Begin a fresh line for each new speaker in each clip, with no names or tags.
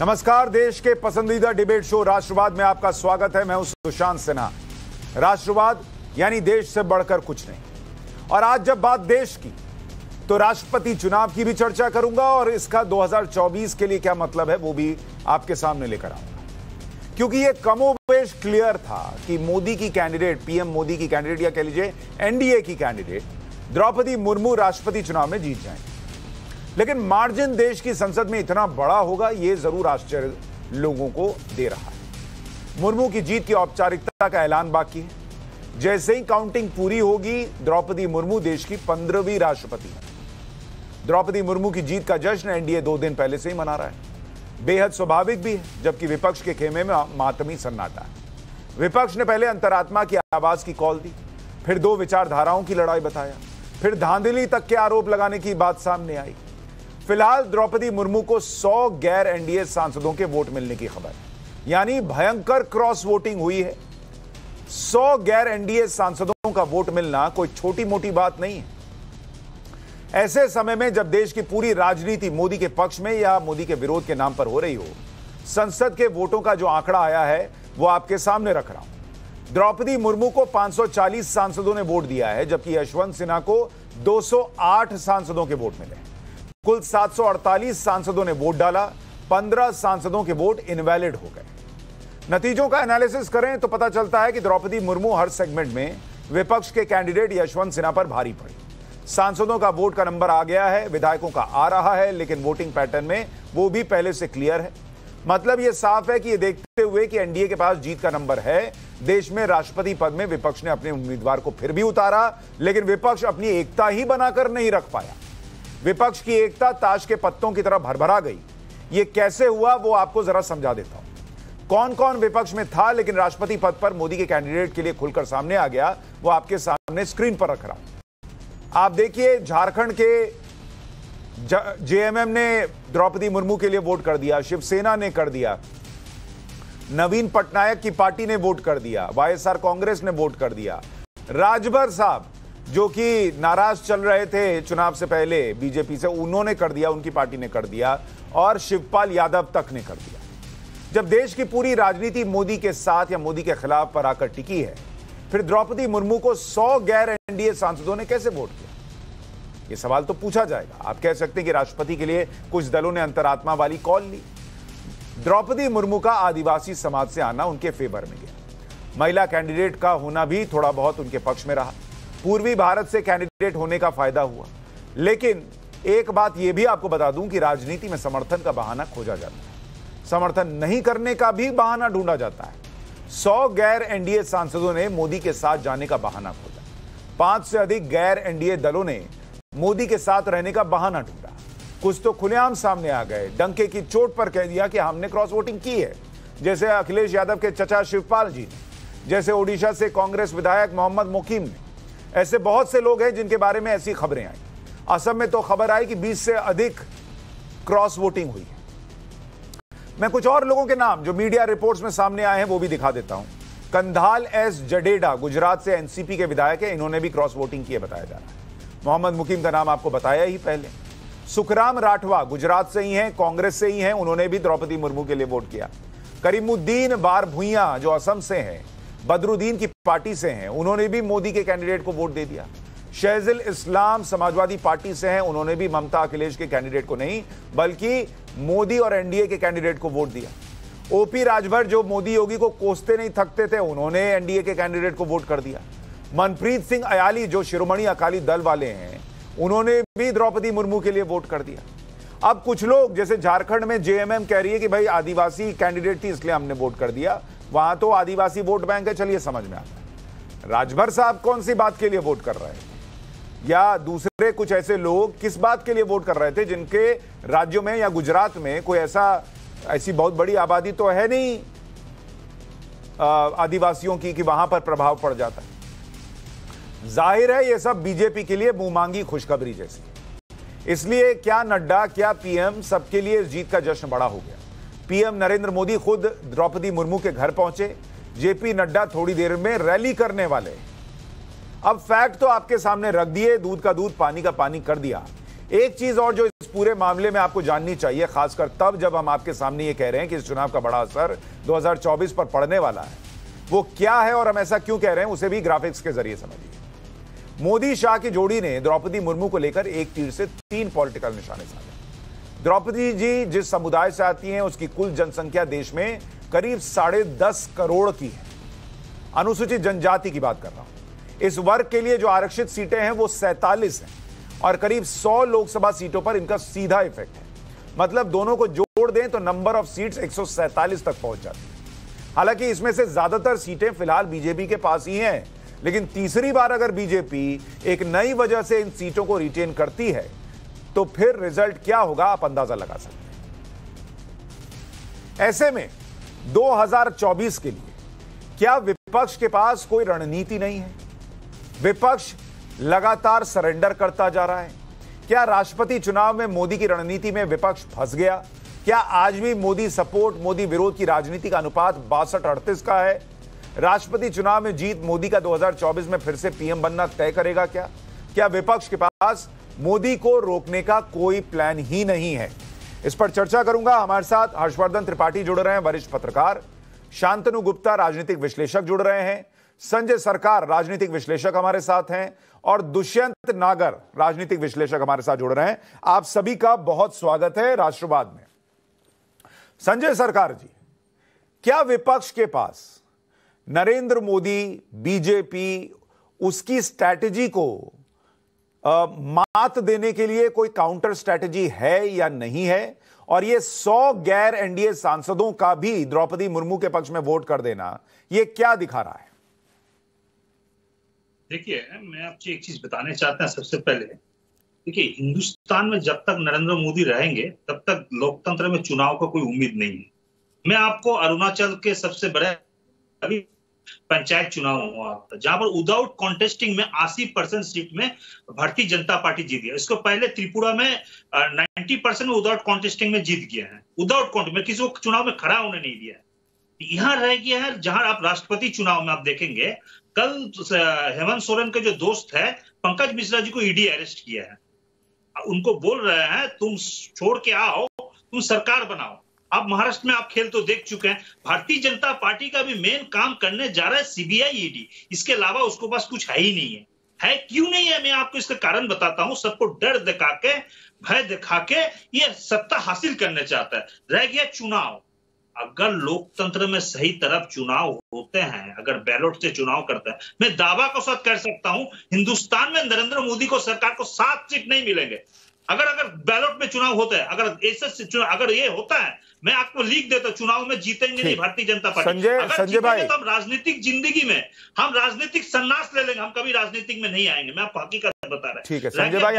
नमस्कार, देश के पसंदीदा डिबेट शो राष्ट्रवाद में आपका स्वागत है। मैं हूं सुशांत सिन्हा। राष्ट्रवाद यानी देश से बढ़कर कुछ नहीं। और आज जब बात देश की, तो राष्ट्रपति चुनाव की भी चर्चा करूंगा और इसका 2024 के लिए क्या मतलब है वो भी आपके सामने लेकर आऊंगा, क्योंकि ये कमोबेश क्लियर था कि मोदी की कैंडिडेट, पीएम मोदी की कैंडिडेट या कह लीजिए एनडीए की कैंडिडेट द्रौपदी मुर्मू राष्ट्रपति चुनाव में जीत जाएंगे। लेकिन मार्जिन देश की संसद में इतना बड़ा होगा, यह जरूर आश्चर्य लोगों को दे रहा है। मुर्मू की जीत की औपचारिकता का ऐलान बाकी है। जैसे ही काउंटिंग पूरी होगी, द्रौपदी मुर्मू देश की 15वीं राष्ट्रपति है। द्रौपदी मुर्मू की जीत का जश्न एनडीए 2 दिन पहले से ही मना रहा है। बेहद स्वाभाविक भी है, जबकि विपक्ष के खेमे में मातमी सन्नाटा है। विपक्ष ने पहले अंतरात्मा की आवाज की कॉल दी, फिर 2 विचारधाराओं की लड़ाई बताया, फिर धांधली तक के आरोप लगाने की बात सामने आई। फिलहाल द्रौपदी मुर्मू को 100 गैर एनडीए सांसदों के वोट मिलने की खबर है, यानी भयंकर क्रॉस वोटिंग हुई है। 100 गैर एनडीए सांसदों का वोट मिलना कोई छोटी मोटी बात नहीं है। ऐसे समय में जब देश की पूरी राजनीति मोदी के पक्ष में या मोदी के विरोध के नाम पर हो रही हो, संसद के वोटों का जो आंकड़ा आया है वो आपके सामने रख रहा हूं। द्रौपदी मुर्मू को 540 सांसदों ने वोट दिया है, जबकि यशवंत सिन्हा को 208 सांसदों के वोट मिले। कुल 748 सांसदों ने वोट डाला, 15 सांसदों के वोट इनवैलिड हो गए। नतीजों का एनालिसिस करें तो पता चलता है कि द्रौपदी मुर्मू हर सेगमेंट में विपक्ष के कैंडिडेट यशवंत सिन्हा पर भारी पड़ी। सांसदों का वोट का नंबर आ गया है, विधायकों का आ रहा है, लेकिन वोटिंग पैटर्न में वो भी पहले से क्लियर है। मतलब यह साफ है कि ये देखते हुए कि एनडीए के पास जीत का नंबर है, देश में राष्ट्रपति पद में विपक्ष ने अपने उम्मीदवार को फिर भी उतारा, लेकिन विपक्ष अपनी एकता ही बनाकर नहीं रख पाया। विपक्ष की एकता ताश के पत्तों की तरह भरभरा गई। यह कैसे हुआ वो आपको जरा समझा देता हूं। कौन कौन विपक्ष में था लेकिन राष्ट्रपति पद पर मोदी के कैंडिडेट के लिए खुलकर सामने आ गया, वो आपके सामने स्क्रीन पर रख रहा हूं। आप देखिए, झारखंड के जेएमएम ने द्रौपदी मुर्मू के लिए वोट कर दिया, शिवसेना ने कर दिया, नवीन पटनायक की पार्टी ने वोट कर दिया, वाईएसआर कांग्रेस ने वोट कर दिया, राजभर साहब जो कि नाराज चल रहे थे चुनाव से पहले बीजेपी से, उन्होंने कर दिया, उनकी पार्टी ने कर दिया, और शिवपाल यादव तक ने कर दिया। जब देश की पूरी राजनीति मोदी के साथ या मोदी के खिलाफ पर आकर टिकी है, फिर द्रौपदी मुर्मू को 100 गैर एनडीए सांसदों ने कैसे वोट किया? यह सवाल तो पूछा जाएगा। आप कह सकते हैं कि राष्ट्रपति के लिए कुछ दलों ने अंतरात्मा वाली कॉल ली। द्रौपदी मुर्मू का आदिवासी समाज से आना उनके फेवर में गया। महिला कैंडिडेट का होना भी थोड़ा बहुत उनके पक्ष में रहा। पूर्वी भारत से कैंडिडेट होने का फायदा हुआ। लेकिन एक बात यह भी आपको बता दूं कि राजनीति में समर्थन का बहाना खोजा जाता है, समर्थन नहीं करने का भी बहाना ढूंढा जाता है। 100 गैर एनडीए सांसदों ने मोदी के साथ जाने का बहाना खोजा। 5 से अधिक गैर एनडीए दलों ने मोदी के साथ रहने का बहाना ढूंढा। कुछ तो खुलेआम सामने आ गए, डंके की चोट पर कह दिया कि हमने क्रॉस वोटिंग की है, जैसे अखिलेश यादव के चचा शिवपाल जी ने, जैसे ओडिशा से कांग्रेस विधायक मोहम्मद मोकीम ने। ऐसे बहुत से लोग हैं जिनके बारे में ऐसी खबरें आई। असम में तो खबर आई कि 20 से अधिक क्रॉस वोटिंग हुई है। मैं कुछ और लोगों के नाम जो मीडिया रिपोर्ट्स में सामने आए हैं वो भी दिखा देता हूं। कंधाल एस जडेजा गुजरात से एनसीपी के विधायक है, इन्होंने भी क्रॉस वोटिंग की बताया जा रहा है। मोहम्मद मुकीम का नाम आपको बताया ही पहले। सुखराम राठवा गुजरात से ही हैं, कांग्रेस से ही हैं, उन्होंने भी द्रौपदी मुर्मू के लिए वोट किया। करीमुद्दीन बार भुइया जो असम से हैं, बदरुद्दीन की पार्टी से हैं, उन्होंने भी मोदी के कैंडिडेट को वोट दे दिया। शहजुल इस्लाम समाजवादी पार्टी से हैं, उन्होंने भी ममता अखिलेश के कैंडिडेट को नहीं बल्कि मोदी और एनडीए के कैंडिडेट को वोट दिया। ओपी राजभर जो मोदी योगी को कोसते नहीं थकते थे, उन्होंने एनडीए के कैंडिडेट को वोट कर दिया। मनप्रीत सिंह अयाली जो शिरोमणि अकाली दल वाले हैं, उन्होंने भी द्रौपदी मुर्मू के लिए वोट कर दिया। अब कुछ लोग जैसे झारखंड में जेएमएम कह रही है कि भाई आदिवासी कैंडिडेट थी इसलिए हमने वोट कर दिया, वहां तो आदिवासी वोट बैंक है, चलिए समझ में आता है। राजभर साहब कौन सी बात के लिए वोट कर रहे हैं, या दूसरे कुछ ऐसे लोग किस बात के लिए वोट कर रहे थे जिनके राज्यों में या गुजरात में कोई ऐसी बहुत बड़ी आबादी तो है नहीं आदिवासियों की कि वहां पर प्रभाव पड़ जाता है। जाहिर है ये सब बीजेपी के लिए मुंह मांगी खुशखबरी जैसी। इसलिए क्या नड्डा क्या पीएम, सबके लिए इस जीत का जश्न बड़ा हो गया। पीएम नरेंद्र मोदी खुद द्रौपदी मुर्मू के घर पहुंचे, जेपी नड्डा थोड़ी देर में रैली करने वाले। अब फैक्ट तो आपके सामने रख दिए, दूध का दूध पानी का पानी कर दिया। एक चीज और जो इस पूरे मामले में आपको जाननी चाहिए, खासकर तब जब हम आपके सामने ये कह रहे हैं कि इस चुनाव का बड़ा असर 2024 पर पड़ने वाला है। वो क्या है और हम ऐसा क्यों कह रहे हैं, उसे भी ग्राफिक्स के जरिए समझिए। मोदी शाह की जोड़ी ने द्रौपदी मुर्मू को लेकर एक तीर से 3 पॉलिटिकल निशाने साधे। द्रौपदी जी जिस समुदाय से आती हैं उसकी कुल जनसंख्या देश में करीब 10.5 करोड़ की है। अनुसूचित जनजाति की बात कर रहा हूं। इस वर्ग के लिए जो आरक्षित सीटें हैं वो 47 हैं और करीब 100 लोकसभा सीटों पर इनका सीधा इफेक्ट है। मतलब दोनों को जोड़ दें तो नंबर ऑफ सीट्स 147 तक पहुंच जाती है। हालांकि इसमें से ज्यादातर सीटें फिलहाल बीजेपी के पास ही हैं, लेकिन तीसरी बार अगर बीजेपी एक नई वजह से इन सीटों को रिटेन करती है तो फिर रिजल्ट क्या होगा आप अंदाजा लगा सकते हैं। ऐसे में 2024 के लिए क्या विपक्ष के पास कोई रणनीति नहीं है? विपक्ष लगातार सरेंडर करता जा रहा है। क्या राष्ट्रपति चुनाव में मोदी की रणनीति में विपक्ष फंस गया? क्या आज भी मोदी सपोर्ट मोदी विरोध की राजनीति का अनुपात 62-38 का है? राष्ट्रपति चुनाव में जीत मोदी का 2024 में फिर से पीएम बनना तय करेगा क्या? क्या विपक्ष के पास मोदी को रोकने का कोई प्लान ही नहीं है? इस पर चर्चा करूंगा। हमारे साथ हर्षवर्धन त्रिपाठी जुड़ रहे हैं, वरिष्ठ पत्रकार, शांतनु गुप्ता राजनीतिक विश्लेषक जुड़ रहे हैं, संजय सरकार राजनीतिक विश्लेषक हमारे साथ हैं और दुष्यंत नागर राजनीतिक विश्लेषक हमारे साथ जुड़ रहे हैं। आप सभी का बहुत स्वागत है राष्ट्रवाद में। संजय सरकार जी, क्या विपक्ष के पास नरेंद्र मोदी, बीजेपी, उसकी स्ट्रैटेजी को मात देने के लिए कोई काउंटर स्ट्रैटेजी है या नहीं है? और ये 100 गैर एनडीए सांसदों का भी द्रौपदी मुर्मू के पक्ष में वोट कर देना, ये क्या दिखा रहा है?
देखिए, मैं आपसे एक चीज बताना चाहता हूं। सबसे पहले देखिए, हिंदुस्तान में जब तक नरेंद्र मोदी रहेंगे तब तक लोकतंत्र में चुनाव का कोई उम्मीद नहीं है। मैं आपको अरुणाचल के सबसे बड़े अभी पंचायत चुनाव हुआ जहां पर विदाउट कॉन्टेस्टिंग में 80% सीट में भारतीय जनता पार्टी जीत गया। इसको पहले त्रिपुरा में 90% में विदाउट कॉन्टेस्टिंग में जीत गया है। विदाउट कॉन्टेस्ट में किसी को चुनाव में खड़ा होने नहीं दिया है। यहां रह गया है जहां आप राष्ट्रपति चुनाव में आप देखेंगे, कल हेमंत सोरेन के जो दोस्त है पंकज मिश्रा जी को ईडी अरेस्ट किया है। उनको बोल रहे हैं तुम छोड़ के आओ, तुम सरकार बनाओ। अब महाराष्ट्र में आप खेल तो देख चुके हैं। भारतीय जनता पार्टी का भी मेन काम करने जा रहा है सीबीआई, ईडी। इसके अलावा उसको पास कुछ है ही नहीं है। क्यों नहीं है? मैं आपको इसका कारण बताता हूं। सबको डर दिखा के, भय दिखा के ये सत्ता हासिल करने चाहता है। रह गया चुनाव। अगर लोकतंत्र में सही तरफ चुनाव होते हैं, अगर बैलेट से चुनाव करते हैं, मैं दावा के साथ कह सकता हूं हिंदुस्तान में नरेंद्र मोदी को सरकार को 7 सीट नहीं मिलेंगे। अगर बैलेट में चुनाव होता है, अगर ये होता है, मैं आपको लिख देता, चुनाव में जीतेंगे नहीं भारतीय जनता पार्टी।
संजय भाई,
तो हम राजनीतिक जिंदगी में हम राजनीतिक संन्यास ले लेंगे, हम कभी राजनीतिक में नहीं आएंगे। मैं आपको हकीकत बता रहा हूं।
ठीक है संजय भाई,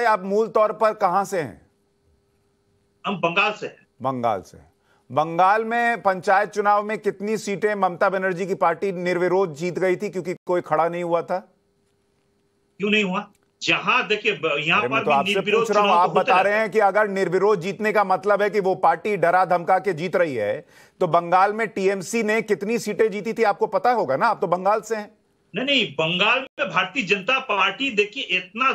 आप मूल तौर पर कहां से हैं?
हम बंगाल से हैं।
बंगाल से। बंगाल में पंचायत चुनाव में कितनी सीटें ममता बनर्जी की पार्टी निर्विरोध जीत गई थी क्योंकि कोई खड़ा नहीं हुआ था?
क्यों नहीं हुआ? जहां देखिए, यहां पर
तो आपसे पूछ रहा हूं, आप बता रहे हैं कि अगर निर्विरोध जीतने का मतलब है कि वो पार्टी डरा धमका के जीत रही है, तो बंगाल में टीएमसी ने कितनी सीटें जीती थी आपको पता होगा ना? आप तो बंगाल से हैं।
नहीं, बंगाल में भारतीय जनता पार्टी देखिए इतना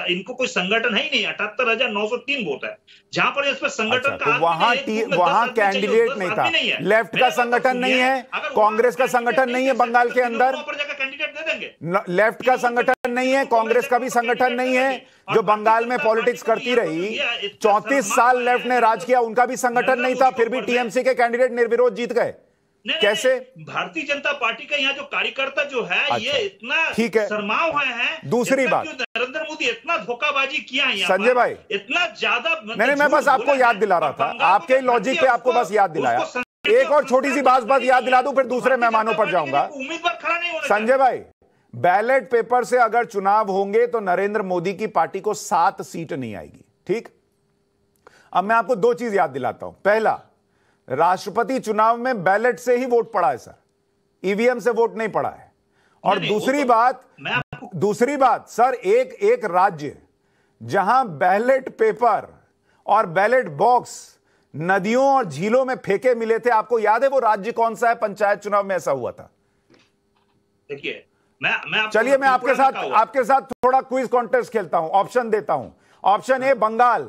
इनको कोई संगठन है ही नहीं। 78,903 वोट है। जहां पर इस पर संगठन का
वहां कैंडिडेट नहीं था। लेफ्ट का संगठन नहीं है, कांग्रेस का संगठन नहीं है बंगाल के अंदर।
कैंडिडेट दे देंगे।
लेफ्ट का संगठन नहीं है, कांग्रेस का भी संगठन नहीं है जो बंगाल में पॉलिटिक्स करती रही। 34 साल लेफ्ट ने राज किया, उनका भी संगठन नहीं था, फिर भी टीएमसी के कैंडिडेट निर्विरोध जीत गए। कैसे?
भारतीय जनता पार्टी का यहाँ जो कार्यकर्ता जो है, अच्छा, ये इतना
ठीक है,
शर्माए हुए हैं।
दूसरी बात,
नरेंद्र मोदी इतना धोखाबाजी किया है
संजय भाई,
इतना ज्यादा।
नहीं, मैं बस आपको याद दिला रहा था, आपके लॉजिक पे आपको बस याद दिलाया। एक और छोटी सी बात याद दिला दूं, फिर दूसरे मेहमानों पर जाऊंगा।
उम्मीदवार खड़ा नहीं होना।
संजय भाई, बैलेट पेपर से अगर चुनाव होंगे तो नरेंद्र मोदी की पार्टी को 7 सीट नहीं आएगी। ठीक, अब मैं आपको 2 चीज याद दिलाता हूं। पहला, राष्ट्रपति चुनाव में बैलेट से ही वोट पड़ा है सर, ईवीएम से वोट नहीं पड़ा है। और दूसरी बात सर, एक राज्य जहां बैलेट पेपर और बैलेट बॉक्स नदियों और झीलों में फेंके मिले थे, आपको याद है वो राज्य कौन सा है? पंचायत चुनाव में ऐसा हुआ था।
देखिए,
चलिए मैं आपके साथ थोड़ा क्विज कॉन्टेस्ट खेलता हूं, ऑप्शन देता हूं। Option A Bengal,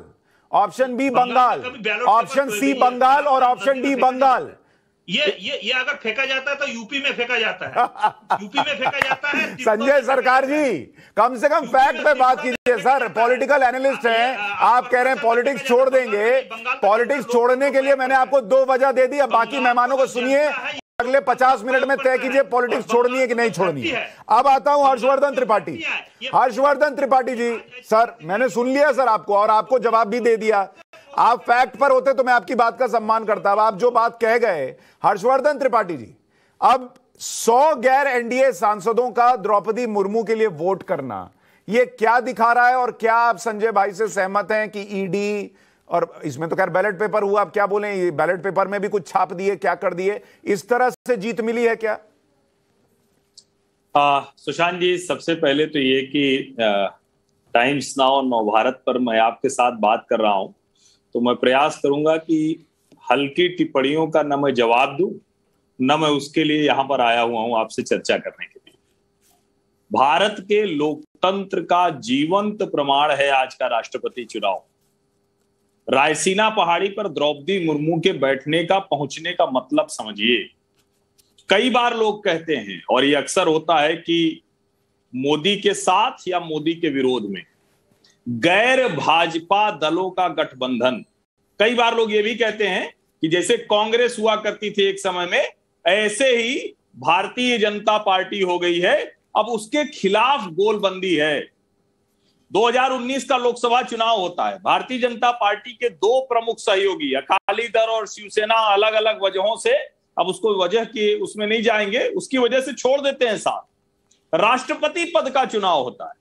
option B Bengal, option C Bengal और ऑप्शन डी बंगाल।
ये अगर फेंका जाता है तो यूपी में फेंका जाता है, यूपी में फेंका जाता है।
संजय सरकार जी, कम से कम फैक्ट पे बात कीजिए सर, पॉलिटिकल एनालिस्ट हैं आप, कह रहे हैं पॉलिटिक्स छोड़ देंगे। पॉलिटिक्स छोड़ने के लिए मैंने आपको 2 वजह दे दी, अब बाकी मेहमानों को सुनिए, अगले 50 मिनट में तय कीजिए पॉलिटिक्स छोड़नी है कि नहीं छोड़नी है। अब आता हूं हर्षवर्धन त्रिपाठी। हर्षवर्धन त्रिपाठी जी, सर मैंने सुन लिया सर आपको, और आपको जवाब भी दे दिया। आप फैक्ट पर होते तो मैं आपकी बात का सम्मान करता, अब आप जो बात कह गए। हर्षवर्धन त्रिपाठी जी, अब 100 गैर एनडीए सांसदों का द्रौपदी मुर्मू के लिए वोट करना, यह क्या दिखा रहा है? और क्या आप संजय भाई से सहमत हैं कि ईडी, और इसमें तो खैर बैलेट पेपर हुआ, आप क्या बोलें, ये बैलेट पेपर में भी कुछ छाप दिए, क्या कर दिए, इस तरह से जीत मिली है क्या?
सुशांत जी, सबसे पहले तो ये कि टाइम्स नाउ नवभारत पर मैं आपके साथ बात कर रहा हूं, तो मैं प्रयास करूंगा कि हल्की टिप्पणियों का न मैं जवाब दूं, न मैं उसके लिए यहां पर आया हुआ हूं आपसे चर्चा करने के लिए। भारत के लोकतंत्र का जीवंत प्रमाण है आज का राष्ट्रपति चुनाव। रायसीना पहाड़ी पर द्रौपदी मुर्मू के बैठने का, पहुंचने का मतलब समझिए। कई बार लोग कहते हैं, और ये अक्सर होता है, कि मोदी के साथ या मोदी के विरोध में गैर भाजपा दलों का गठबंधन। कई बार लोग ये भी कहते हैं कि जैसे कांग्रेस हुआ करती थी एक समय में, ऐसे ही भारतीय जनता पार्टी हो गई है, अब उसके खिलाफ गोलबंदी है। 2019 का लोकसभा चुनाव होता है, भारतीय जनता पार्टी के 2 प्रमुख सहयोगी अकाली दल और शिवसेना अलग अलग वजहों से, अब उसको वजह की उसमें नहीं जाएंगे, उसकी वजह से छोड़ देते हैं साथ। राष्ट्रपति पद का चुनाव होता है।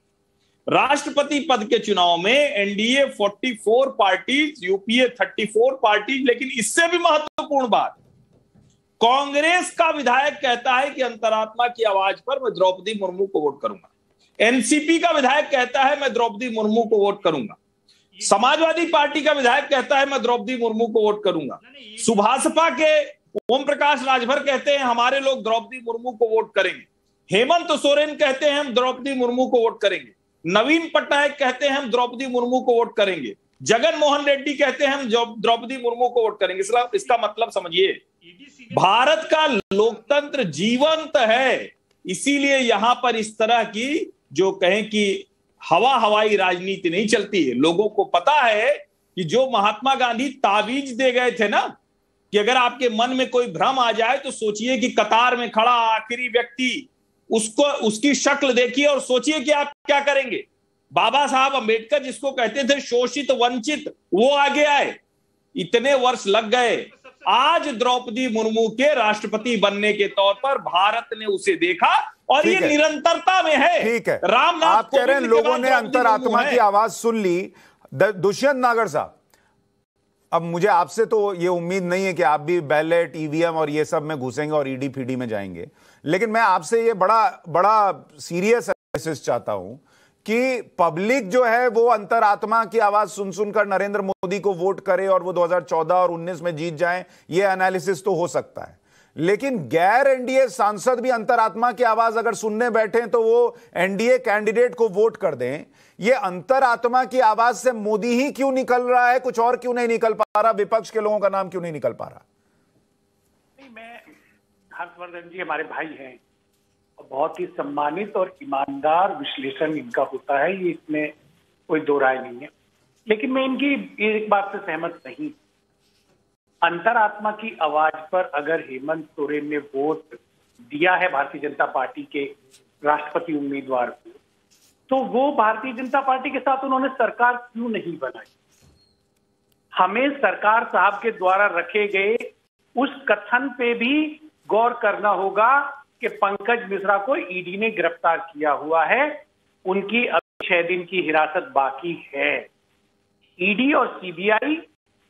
राष्ट्रपति पद के चुनाव में एनडीए 44 पार्टीज, यूपीए 34 पार्टीज, लेकिन इससे भी महत्वपूर्ण बात, कांग्रेस का विधायक कहता है कि अंतरात्मा की आवाज पर मैं द्रौपदी मुर्मू को वोट करूंगा। एनसीपी का विधायक कहता है मैं द्रौपदी मुर्मू को वोट करूंगा। समाजवादी पार्टी का विधायक कहता है मैं द्रौपदी मुर्मू को वोट करूंगा। सुभाषपा के ओम प्रकाश राजभर कहते हैं हमारे लोग द्रौपदी मुर्मू को वोट करेंगे। हेमंत सोरेन कहते हैं हम द्रौपदी मुर्मू को वोट करेंगे। नवीन पटनायक कहते हैं हम द्रौपदी मुर्मू को वोट करेंगे। जगन मोहन रेड्डी कहते हैं हम द्रौपदी मुर्मू को वोट करेंगे। इसका मतलब समझिए, भारत का लोकतंत्र जीवंत है, इसीलिए यहां पर इस तरह की जो कहें कि हवाई राजनीति नहीं चलती है। लोगों को पता है कि जो महात्मा गांधी तावीज दे गए थे ना, कि अगर आपके मन में कोई भ्रम आ जाए तो सोचिए कि कतार में खड़ा आखिरी व्यक्ति, उसको उसकी शक्ल देखिए और सोचिए कि आप क्या करेंगे। बाबा साहब अंबेडकर जिसको कहते थे शोषित वंचित, वो आगे आए, इतने वर्ष लग गए। आज द्रौपदी मुर्मू के राष्ट्रपति बनने के तौर पर भारत ने उसे देखा और ये निरंतरता में है।
ठीक है,
रामनाथ
आप कह रहे हैं लोगों ने अंतरात्मा की आवाज सुन ली। दुष्यंत नागर साहब, अब मुझे आपसे तो ये उम्मीद नहीं है कि आप भी बैलेट, ईवीएम और ये सब में घुसेंगे और ईडी फीडी में जाएंगे, लेकिन मैं आपसे ये बड़ा सीरियस एनालिसिस चाहता हूं कि पब्लिक जो है वो अंतरात्मा की आवाज सुन सुनकर नरेंद्र मोदी को वोट करे और वो 2014 और 19 में जीत जाएं, ये एनालिसिस तो हो सकता है, लेकिन गैर एनडीए सांसद भी अंतरात्मा की आवाज अगर सुनने बैठे तो वो एनडीए कैंडिडेट को वोट कर दें। ये अंतरात्मा की आवाज से मोदी ही क्यों निकल रहा है, कुछ और क्यों नहीं निकल पा रहा? विपक्ष के लोगों का नाम क्यों नहीं निकल पा रहा?
मैं, हर्षवर्धन जी हमारे भाई हैं, बहुत ही सम्मानित और ईमानदार विश्लेषण इनका होता है, ये इसमें कोई दो राय नहीं है, लेकिन मैं इनकी एक बात से सहमत नहीं। अंतरात्मा की आवाज पर अगर हेमंत सोरेन ने वोट दिया है भारतीय जनता पार्टी के राष्ट्रपति उम्मीदवार को, तो वो भारतीय जनता पार्टी के साथ उन्होंने सरकार क्यों नहीं बनाई? हमें सरकार साहब के द्वारा रखे गए उस कथन पे भी गौर करना होगा कि पंकज मिश्रा को ईडी ने गिरफ्तार किया हुआ है, उनकी अभी 6 दिन की हिरासत बाकी है। ईडी और सीबीआई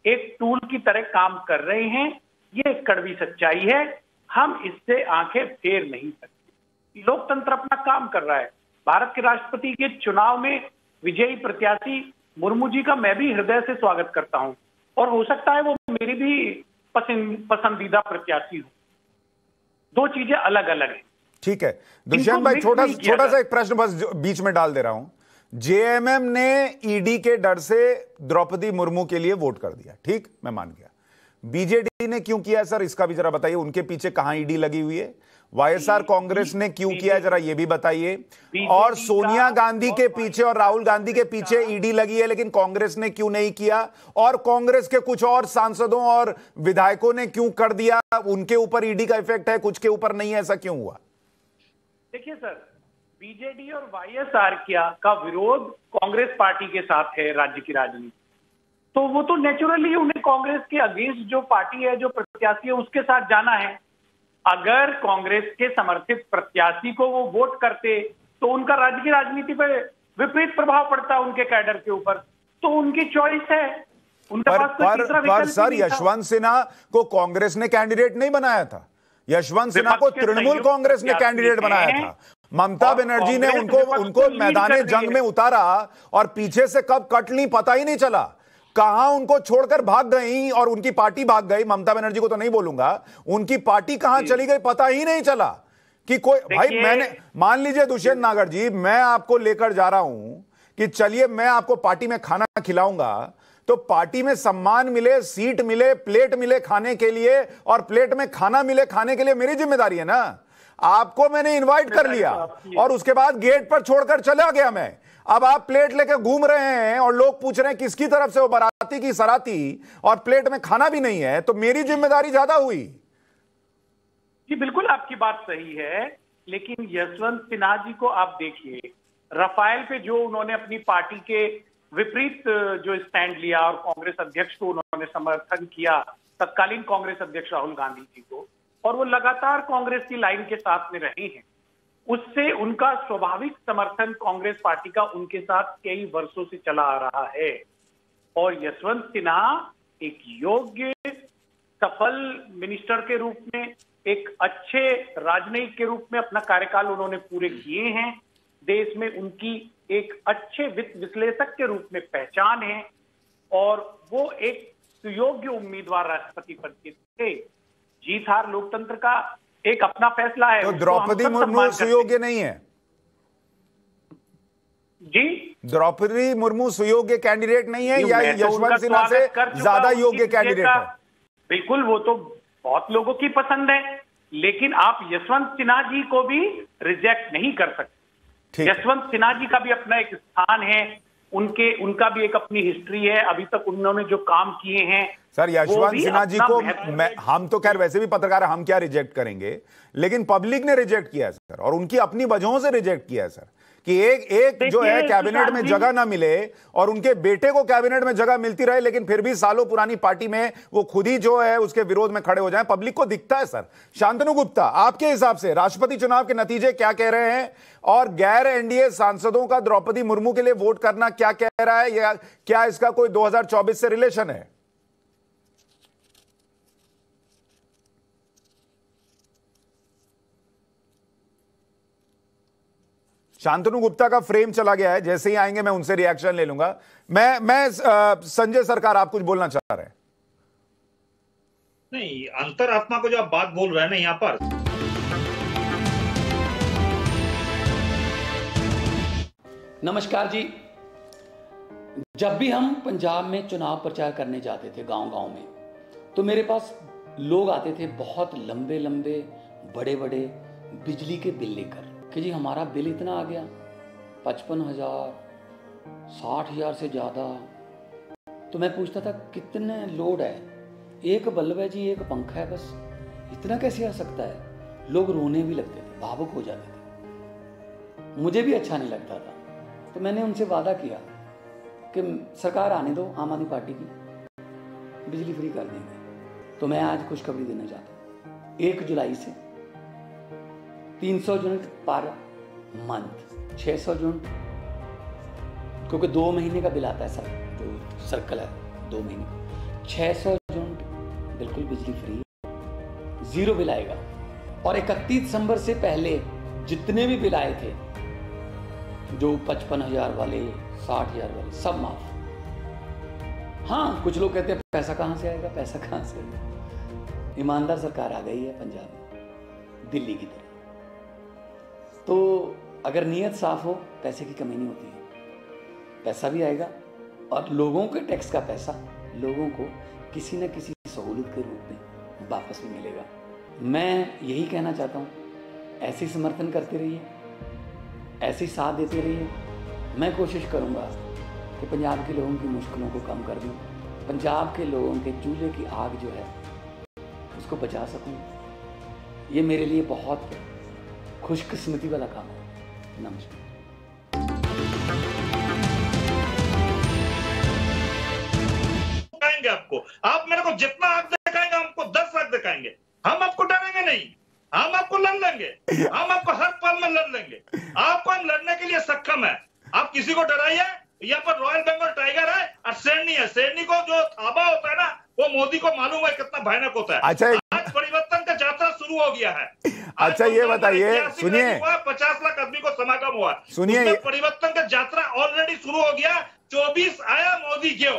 एक टूल की तरह काम कर रहे हैं, ये कड़वी सच्चाई है, हम इससे आंखें फेर नहीं सकते। लोकतंत्र अपना काम कर रहा है। भारत के राष्ट्रपति के चुनाव में विजयी प्रत्याशी मुर्मू जी का मैं भी हृदय से स्वागत करता हूं, और हो सकता है वो मेरी भी पसंदीदा प्रत्याशी हो। दो चीजें अलग अलग हैं।
ठीक है दुष्यंत भाई, छोटा सा एक प्रश्न बस बीच में डाल दे रहा हूं। जेएमएम ने ईडी के डर से द्रौपदी मुर्मू के लिए वोट कर दिया, ठीक, मैं मान गया। बीजेडी ने क्यों किया सर, इसका भी जरा बताइए, उनके पीछे कहां ईडी लगी हुई है? वाईएसआर कांग्रेस ने क्यों किया, जरा ये भी बताइए। और सोनिया गांधी के पीछे और राहुल गांधी के पीछे ईडी लगी है, लेकिन कांग्रेस ने क्यों नहीं किया? और कांग्रेस के कुछ और सांसदों और विधायकों ने क्यों कर दिया? उनके ऊपर ईडी का इफेक्ट है, कुछ के ऊपर नहीं है, ऐसा क्यों हुआ?
देखिए सर, बीजेडी और वाईएसआर का विरोध कांग्रेस पार्टी के साथ है राज्य की राजनीति, तो वो तो नेचुरली उन्हें कांग्रेस के अगेंस्ट जो पार्टी है, जो प्रत्याशी है, उसके साथ जाना है। अगर कांग्रेस के समर्थित प्रत्याशी को वो वोट करते तो उनका राज्य की राजनीति पर विपरीत प्रभाव पड़ता उनके कैडर के ऊपर, तो उनकी चॉइस है, उनके पास कोई तीसरा विकल्प नहीं था।
सर, यशवंत सिन्हा को कांग्रेस ने कैंडिडेट नहीं बनाया था, यशवंत सिन्हा को तृणमूल कांग्रेस ने कैंडिडेट बनाया था। ममता बनर्जी ने उनको मैदान जंग में उतारा और पीछे से कब कट ली पता ही नहीं चला, कहां उनको छोड़कर भाग गई और उनकी पार्टी भाग गई। ममता बनर्जी को तो नहीं बोलूंगा, उनकी पार्टी कहां चली गई पता ही नहीं चला कि कोई भाई। मैंने मान लीजिए दुष्यंत नागर जी, मैं आपको लेकर जा रहा हूं कि चलिए मैं आपको पार्टी में खाना खिलाऊंगा, तो पार्टी में सम्मान मिले, सीट मिले, प्लेट मिले खाने के लिए, और प्लेट में खाना मिले खाने के लिए मेरी जिम्मेदारी है ना। आपको मैंने इनवाइट कर लिया और उसके बाद गेट पर छोड़कर चला गया मैं। अब आप प्लेट लेकर घूम रहे हैं और लोग पूछ रहे हैं किसकी तरफ से, वो बाराती की सराती, और प्लेट में खाना भी नहीं है, तो मेरी जिम्मेदारी ज्यादा हुई।
जी बिल्कुल आपकी बात सही है, लेकिन यशवंत सिन्हा जी को आप देखिए, राफेल पे जो उन्होंने अपनी पार्टी के विपरीत जो स्टैंड लिया और कांग्रेस अध्यक्ष को उन्होंने समर्थन किया, तत्कालीन कांग्रेस अध्यक्ष राहुल गांधी जी को, और वो लगातार कांग्रेस की लाइन के साथ में रहे हैं, उससे उनका स्वाभाविक समर्थन कांग्रेस पार्टी का उनके साथ कई वर्षों से चला आ रहा है। और यशवंत सिन्हा एक योग्य सफल मिनिस्टर के रूप में, एक अच्छे राजनयिक के रूप में अपना कार्यकाल उन्होंने पूरे किए हैं। देश में उनकी एक अच्छे वित्त विश्लेषक के रूप में पहचान है, और वो एक सुयोग्य उम्मीदवार राष्ट्रपति पद के थे। जीत हार लोकतंत्र का एक अपना फैसला है।
तो द्रौपदी मुर्मू सुयोग्य नहीं है
जी?
द्रौपदी मुर्मू सुयोग्य कैंडिडेट नहीं है, या यशवंत सिन्हा से ज्यादा योग्य कैंडिडेट है?
बिल्कुल, वो तो बहुत लोगों की पसंद है, लेकिन आप यशवंत सिन्हा जी को भी रिजेक्ट नहीं कर सकते। यशवंत सिन्हा जी का भी अपना एक स्थान है, उनका भी एक अपनी हिस्ट्री है, अभी तक उन्होंने जो काम किए हैं।
सर, यशवंत सिन्हा जी को हम तो खैर वैसे भी पत्रकार है, हम क्या रिजेक्ट करेंगे, लेकिन पब्लिक ने रिजेक्ट किया है सर, और उनकी अपनी वजहों से रिजेक्ट किया है सर, कि एक जो है कैबिनेट में जगह ना मिले और उनके बेटे को कैबिनेट में जगह मिलती रहे, लेकिन फिर भी सालों पुरानी पार्टी में वो खुद ही जो है उसके विरोध में खड़े हो जाएं, पब्लिक को दिखता है सर। शांतनु गुप्ता, आपके हिसाब से राष्ट्रपति चुनाव के नतीजे क्या कह रहे हैं, और गैर एनडीए सांसदों का द्रौपदी मुर्मू के लिए वोट करना क्या कह रहा है, या क्या इसका कोई 2024 से रिलेशन है? शांतनु गुप्ता का फ्रेम चला गया है, जैसे ही आएंगे मैं उनसे रिएक्शन ले लूंगा। मैं संजय सरकार, आप कुछ बोलना चाह रहे हैं?
नहीं, अंतरात्मा को जो आप बात बोल रहे हैं ना यहाँ पर,
नमस्कार जी। जब भी हम पंजाब में चुनाव प्रचार करने जाते थे गांव-गांव में, तो मेरे पास लोग आते थे बहुत लंबे लंबे बड़े बड़े बिजली के बिल लेकर, कि जी हमारा बिल इतना आ गया, 55,000, 60,000 से ज़्यादा। तो मैं पूछता था कितने लोड है? एक बल्ब है जी, एक पंखा है, बस इतना कैसे आ सकता है? लोग रोने भी लगते थे, भावुक हो जाते थे। मुझे भी अच्छा नहीं लगता था, तो मैंने उनसे वादा किया कि सरकार आने दो, आम आदमी पार्टी की, बिजली फ्री कर देंगे। तो मैं आज खुशखबरी देना चाहता हूँ, 1 जुलाई से 300 यूनिट पर मंथ, 600 यूनिट, क्योंकि 2 महीने का बिल आता है सर, जो सर्कल है 2 महीने का, 600 यूनिट बिल्कुल बिजली फ्री, जीरो बिल आएगा। और 31 दिसंबर से पहले जितने भी बिल आए थे, जो 55,000 वाले, 60,000 वाले, सब माफ। हाँ, कुछ लोग कहते हैं पैसा कहाँ से आएगा, पैसा कहाँ से आएगा? ईमानदार सरकार आ गई है पंजाब में, दिल्ली की तरह। तो अगर नीयत साफ हो, पैसे की कमी नहीं होती है। पैसा भी आएगा और लोगों के टैक्स का पैसा लोगों को किसी न किसी सहूलियत के रूप में वापस भी मिलेगा। मैं यही कहना चाहता हूँ, ऐसे ही समर्थन करते रहिए, ऐसे ही साथ देते रहिए। मैं कोशिश करूँगा कि पंजाब के लोगों की मुश्किलों को कम कर दूँ, पंजाब के लोगों के चूल्हे की आग जो है उसको बचा सकूँ। ये मेरे लिए बहुत खुशकिस्मती वाला काम है। नमस्कार।
आपको आप मेरे को जितना हक दिखाएंगे हमको 10 हक दिखाएंगे। हम आपको डरेंगे नहीं, हम आपको लड़ लेंगे, हम आपको हर पल में लड़ लेंगे। आपको हम लड़ने के लिए सक्षम है। आप किसी को डराइए। यहाँ पर रॉयल बंगाल टाइगर है और शेरनी है। शेरनी को जो थाबा होता है ना, वो मोदी को मालूम है कितना भयानक होता है।
अच्छा,
आज परिवर्तन का यात्रा शुरू हो गया है।
अच्छा ये बताइए, सुनिए,
50 लाख आदमी को समागम हुआ,
सुनिए,
परिवर्तन का यात्रा ऑलरेडी शुरू हो गया। 24 आया मोदी क्यों?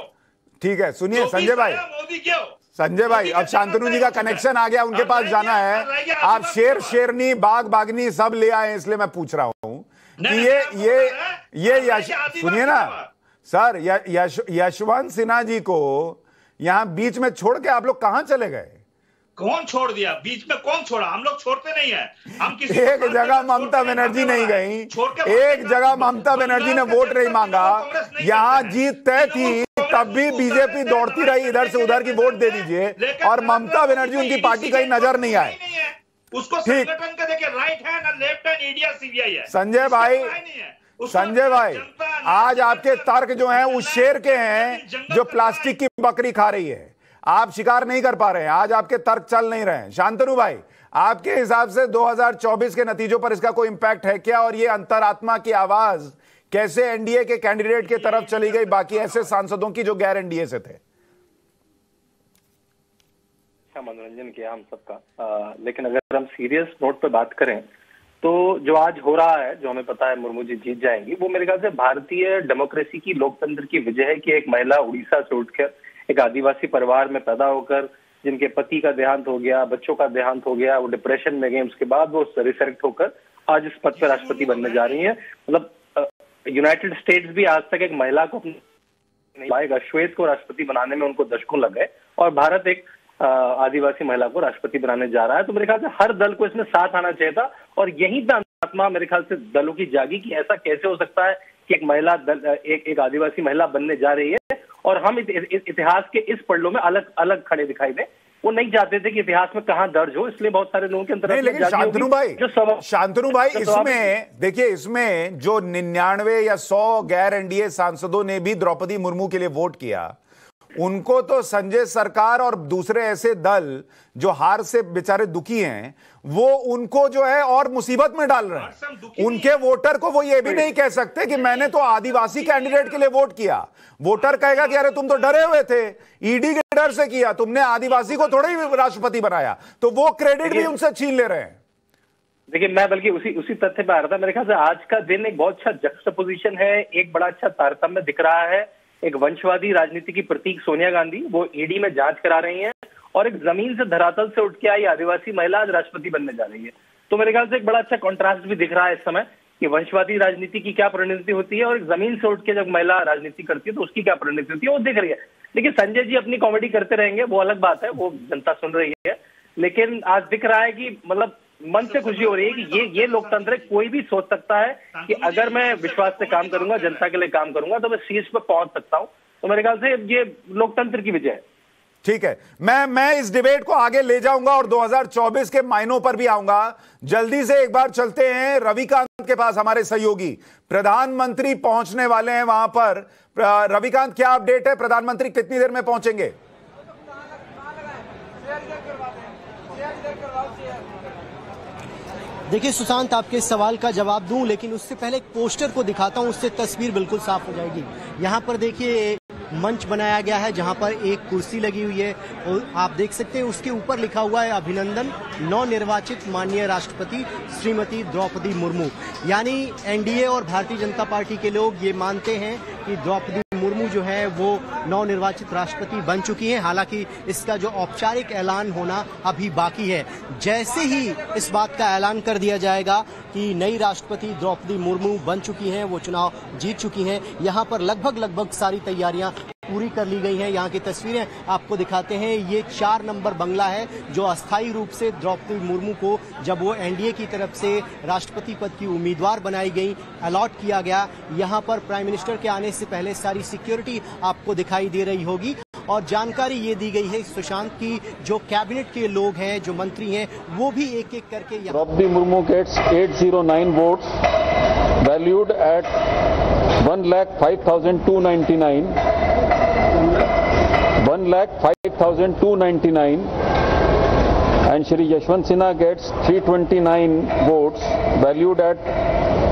ठीक है, सुनिए संजय भाई, संजय भाई, अब शांतनु जी का कनेक्शन आ गया, उनके पास जाना है। आप शेर शेरनी बाघ बाघनी सब ले आए, इसलिए मैं पूछ रहा हूं कि ये सुनिए ना सर, यशवंत सिन्हा जी को यहां बीच में छोड़ के आप लोग कहां चले गए?
कौन छोड़ दिया? बीच में कौन छोड़ा? हम लोग छोड़ते नहीं है। हम किसी
एक जगह ममता बनर्जी नहीं गई, एक जगह ममता बनर्जी ने वोट नहीं मांगा, यहां जीत तय थी, तब भी बीजेपी दौड़ती रही इधर से उधर की वोट दे दीजिए, और ममता बनर्जी उनकी पार्टी कहीं नजर नहीं आए।
उसको संगठन का देखिए, राइट है ना लेफ्ट है, ईडी सीबीआई है।
संजय भाई, आज आपके तर्क जो हैं उस शेर के हैं जो प्लास्टिक की बकरी खा रही है। आप शिकार नहीं कर पा रहे हैं, आज आपके तर्क चल नहीं रहे हैं। शांतनु भाई, आपके हिसाब से 2024 के नतीजों पर इसका कोई इंपैक्ट है क्या? और ये अंतरात्मा की आवाज कैसे एनडीए के कैंडिडेट की तरफ चली गई बाकी ऐसे सांसदों की जो गैर एनडीए से थे?
अच्छा मनोरंजन किया हम सबका, लेकिन अगर हम सीरियस नोट पे बात करें तो जो आज हो रहा है, जो हमें पता है मुर्मू जी जीत जाएंगी, वो मेरे ख्याल से भारतीय डेमोक्रेसी की, लोकतंत्र की विजय है कि एक महिला उड़ीसा से उठकर एक आदिवासी परिवार में पैदा होकर, जिनके पति का देहांत हो गया, बच्चों का देहांत हो गया, वो डिप्रेशन में गए, उसके बाद वो रिसेलेक्ट होकर आज इस पद पर राष्ट्रपति बनने जा रही है। मतलब यूनाइटेड स्टेट्स भी आज तक एक महिला को नहीं, श्वेत को राष्ट्रपति बनाने में उनको दशकों लग गए, और भारत एक आदिवासी महिला को राष्ट्रपति बनाने जा रहा है। तो मेरे ख्याल से हर दल को इसमें साथ आना चाहिए था, और यहीं पे आत्मा मेरे ख्याल से दलों की जागी कि ऐसा कैसे हो सकता है कि एक महिला दल, एक आदिवासी महिला बनने जा रही है, और हम इतिहास के इस पड़लों में अलग अलग खड़े दिखाई दें। वो नहीं चाहते थे कि इतिहास में कहां दर्ज हो, इसलिए बहुत सारे लोगों के अंदर।
लेकिन शांतनु भाई इसमें देखिए, इसमें जो 99 या 100 गैर एनडीए सांसदों ने भी द्रौपदी मुर्मू के लिए वोट किया, उनको तो संजय सरकार और दूसरे ऐसे दल जो हार से बेचारे दुखी हैं, वो उनको जो है और मुसीबत में डाल रहे हैं। उनके वोटर को वो ये भी नहीं कह सकते कि मैंने तो आदिवासी कैंडिडेट के लिए वोट किया। वोटर कहेगा कि अरे तुम तो डरे हुए थे, ईडी के डर से किया, तुमने आदिवासी को थोड़ा ही राष्ट्रपति बनाया, तो वो क्रेडिट भी उनसे छीन ले रहे हैं।
देखिए, मैं बल्कि उसी तथ्य पर आ रहा था। मेरे ख्याल से आज का दिन एक बहुत अच्छा जक्सटापोजिशन है, एक बड़ा अच्छा तारतम्य दिख रहा है। एक वंशवादी राजनीति की प्रतीक सोनिया गांधी, वो ईडी में जांच करा रही हैं, और एक जमीन से धरातल से उठ के आई आदिवासी महिला आज राष्ट्रपति बनने जा रही है। तो मेरे ख्याल से एक बड़ा अच्छा कॉन्ट्रास्ट भी दिख रहा है इस समय कि वंशवादी राजनीति की क्या परिणति होती है, और एक जमीन से उठ के जब महिला राजनीति करती है तो उसकी क्या परिणति होती है, वो दिख रही है। लेकिन संजय जी अपनी कॉमेडी करते रहेंगे, वो अलग बात है, वो जनता सुन रही है। लेकिन आज दिख रहा है कि मतलब मन से खुशी हो रही है कि ये लोकतंत्र है। कोई भी सोच सकता है कि अगर मैं विश्वास से काम करूंगा, जनता के लिए काम करूंगा, तो मैं शीर्ष पर पहुंच सकता हूं। तो मेरे ख्याल से ये लोकतंत्र की विजय है।
ठीक है, मैं इस डिबेट को आगे ले जाऊंगा और 2024 के मायनों पर भी आऊंगा। जल्दी से एक बार चलते हैं रविकांत के पास, हमारे सहयोगी प्रधानमंत्री पहुंचने वाले हैं वहां पर। रविकांत, क्या अपडेट है? प्रधानमंत्री कितनी देर में पहुंचेंगे?
देखिए सुशांत, आपके इस सवाल का जवाब दूं, लेकिन उससे पहले एक पोस्टर को दिखाता हूं, उससे तस्वीर बिल्कुल साफ हो जाएगी। यहाँ पर देखिए मंच बनाया गया है जहां पर एक कुर्सी लगी हुई है, और आप देख सकते हैं उसके ऊपर लिखा हुआ है अभिनंदन नवनिर्वाचित माननीय राष्ट्रपति श्रीमती द्रौपदी मुर्मू। यानी एनडीए और भारतीय जनता पार्टी के लोग ये मानते हैं कि द्रौपदी मुर्मू जो है वो नवनिर्वाचित राष्ट्रपति बन चुकी हैं। हालांकि इसका जो औपचारिक ऐलान होना अभी बाकी है। जैसे ही इस बात का ऐलान कर दिया जाएगा कि नई राष्ट्रपति द्रौपदी मुर्मू बन चुकी हैं, वो चुनाव जीत चुकी हैं, यहाँ पर लगभग सारी तैयारियां पूरी कर ली गई हैं। यहाँ की तस्वीरें आपको दिखाते हैं। ये 4 नंबर बंगला है जो अस्थायी रूप से द्रौपदी मुर्मू को जब वो एनडीए की तरफ से राष्ट्रपति पद की उम्मीदवार बनाई गई, अलॉट किया गया। यहाँ पर प्राइम मिनिस्टर के आने से पहले सारी सिक्योरिटी आपको दिखाई दे रही होगी। और जानकारी ये दी गई है सुशांत की जो कैबिनेट के लोग हैं, जो मंत्री हैं, वो भी एक एक करके
Droupadi Murmu gets 809 votes valued at 1,05,299 1,05,299 and Shri Yashwant Sinha gets 329 votes valued at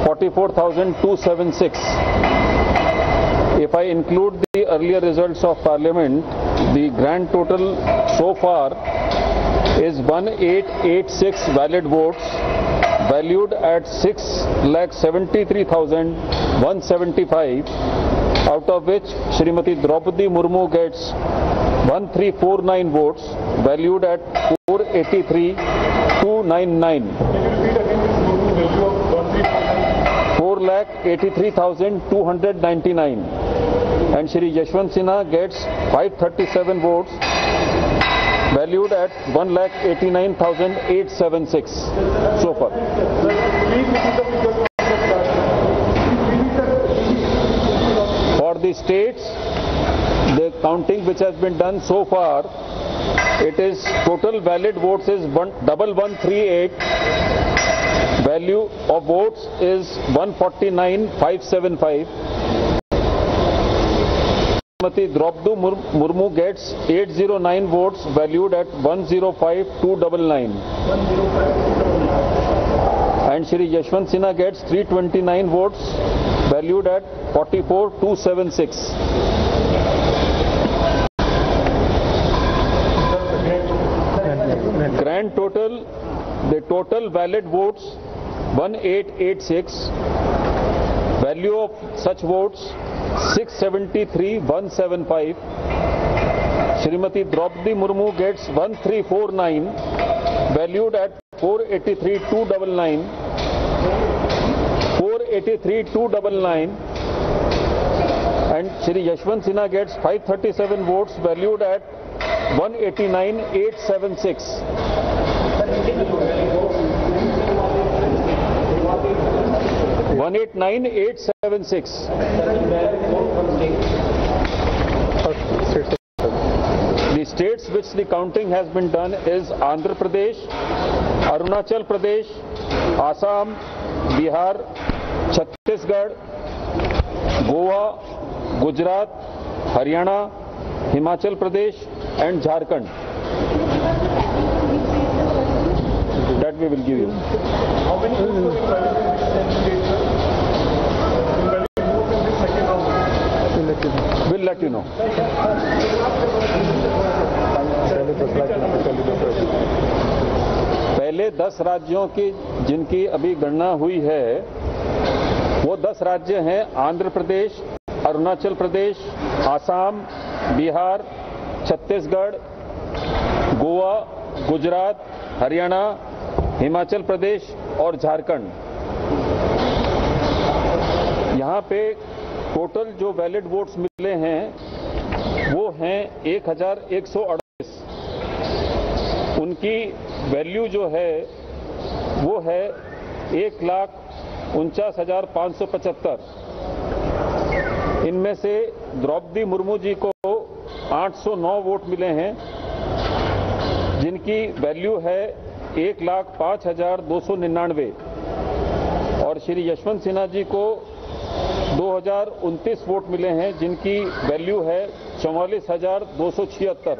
44,276. If I include the earlier results of Parliament, the grand total so far is 1,886 valid votes valued at 6,73,175, out of which Srimati Draupadi Murmu gets 1,349 votes valued at 483,299. 4,83,299. And Shri Yashwant Sinha gets 537 votes valued at 1,89,876 so far. For the states, the counting which has been done so far, it is total valid votes is 1138. Value of votes is 149,575. Srimati Draupadi Murmu gets 809 votes valued at 105,299. And Shri Yashwant Sinha gets 329 votes valued at 44,276. Grand total, the total valid votes 1,886. Value of such votes 673,175. Srimati Draupadi Murmu gets 1,349 valued at 483,299. 483,299. And Shri Yashwant Sinha gets 537 votes valued at 189,876. 189,876. The states which the counting has been done is Andhra Pradesh, Arunachal Pradesh, Assam, Bihar, Chhattisgarh, Goa, Gujarat, Haryana, Himachal Pradesh and Jharkhand. That we will give you. We'll let you know. पहले 10 राज्यों की जिनकी अभी गणना हुई है, वो 10 राज्य हैं आंध्र प्रदेश, अरुणाचल प्रदेश, आसाम, बिहार, छत्तीसगढ़, गोवा, गुजरात, हरियाणा, हिमाचल प्रदेश और झारखंड। यहाँ पे टोटल जो वैलिड वोट्स मिले हैं वो हैं 1,138। उनकी वैल्यू जो है वो है 1,49,575। इनमें से द्रौपदी मुर्मू जी को 809 वोट मिले हैं जिनकी वैल्यू है 1,05,299 और श्री यशवंत सिन्हा जी को 2,029 वोट मिले हैं जिनकी वैल्यू है 44,276।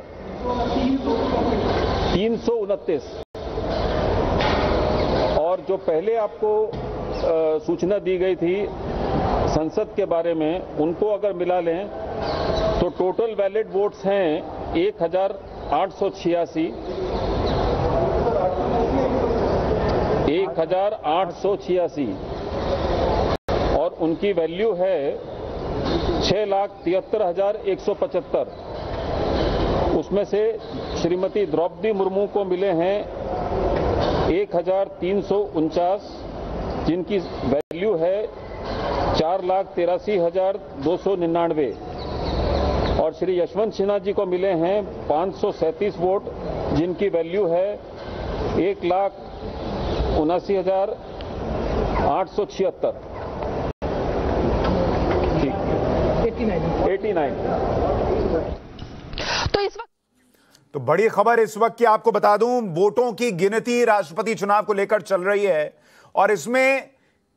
329। और जो पहले आपको सूचना दी गई थी संसद के बारे में, उनको अगर मिला लें तो टोटल वैलिड वोट्स हैं 1,886। 1,886 और उनकी वैल्यू है 6,73,175। उसमें से श्रीमती द्रौपदी मुर्मू को मिले हैं 1,349, जिनकी वैल्यू है 4,83,299। और श्री यशवंत सिन्हा जी को मिले हैं 537 वोट, जिनकी वैल्यू है 1,79,876। 89।
तो इस वक्त
तो बड़ी खबर इस वक्त की आपको बता दूं, वोटों की गिनती राष्ट्रपति चुनाव को लेकर चल रही है और इसमें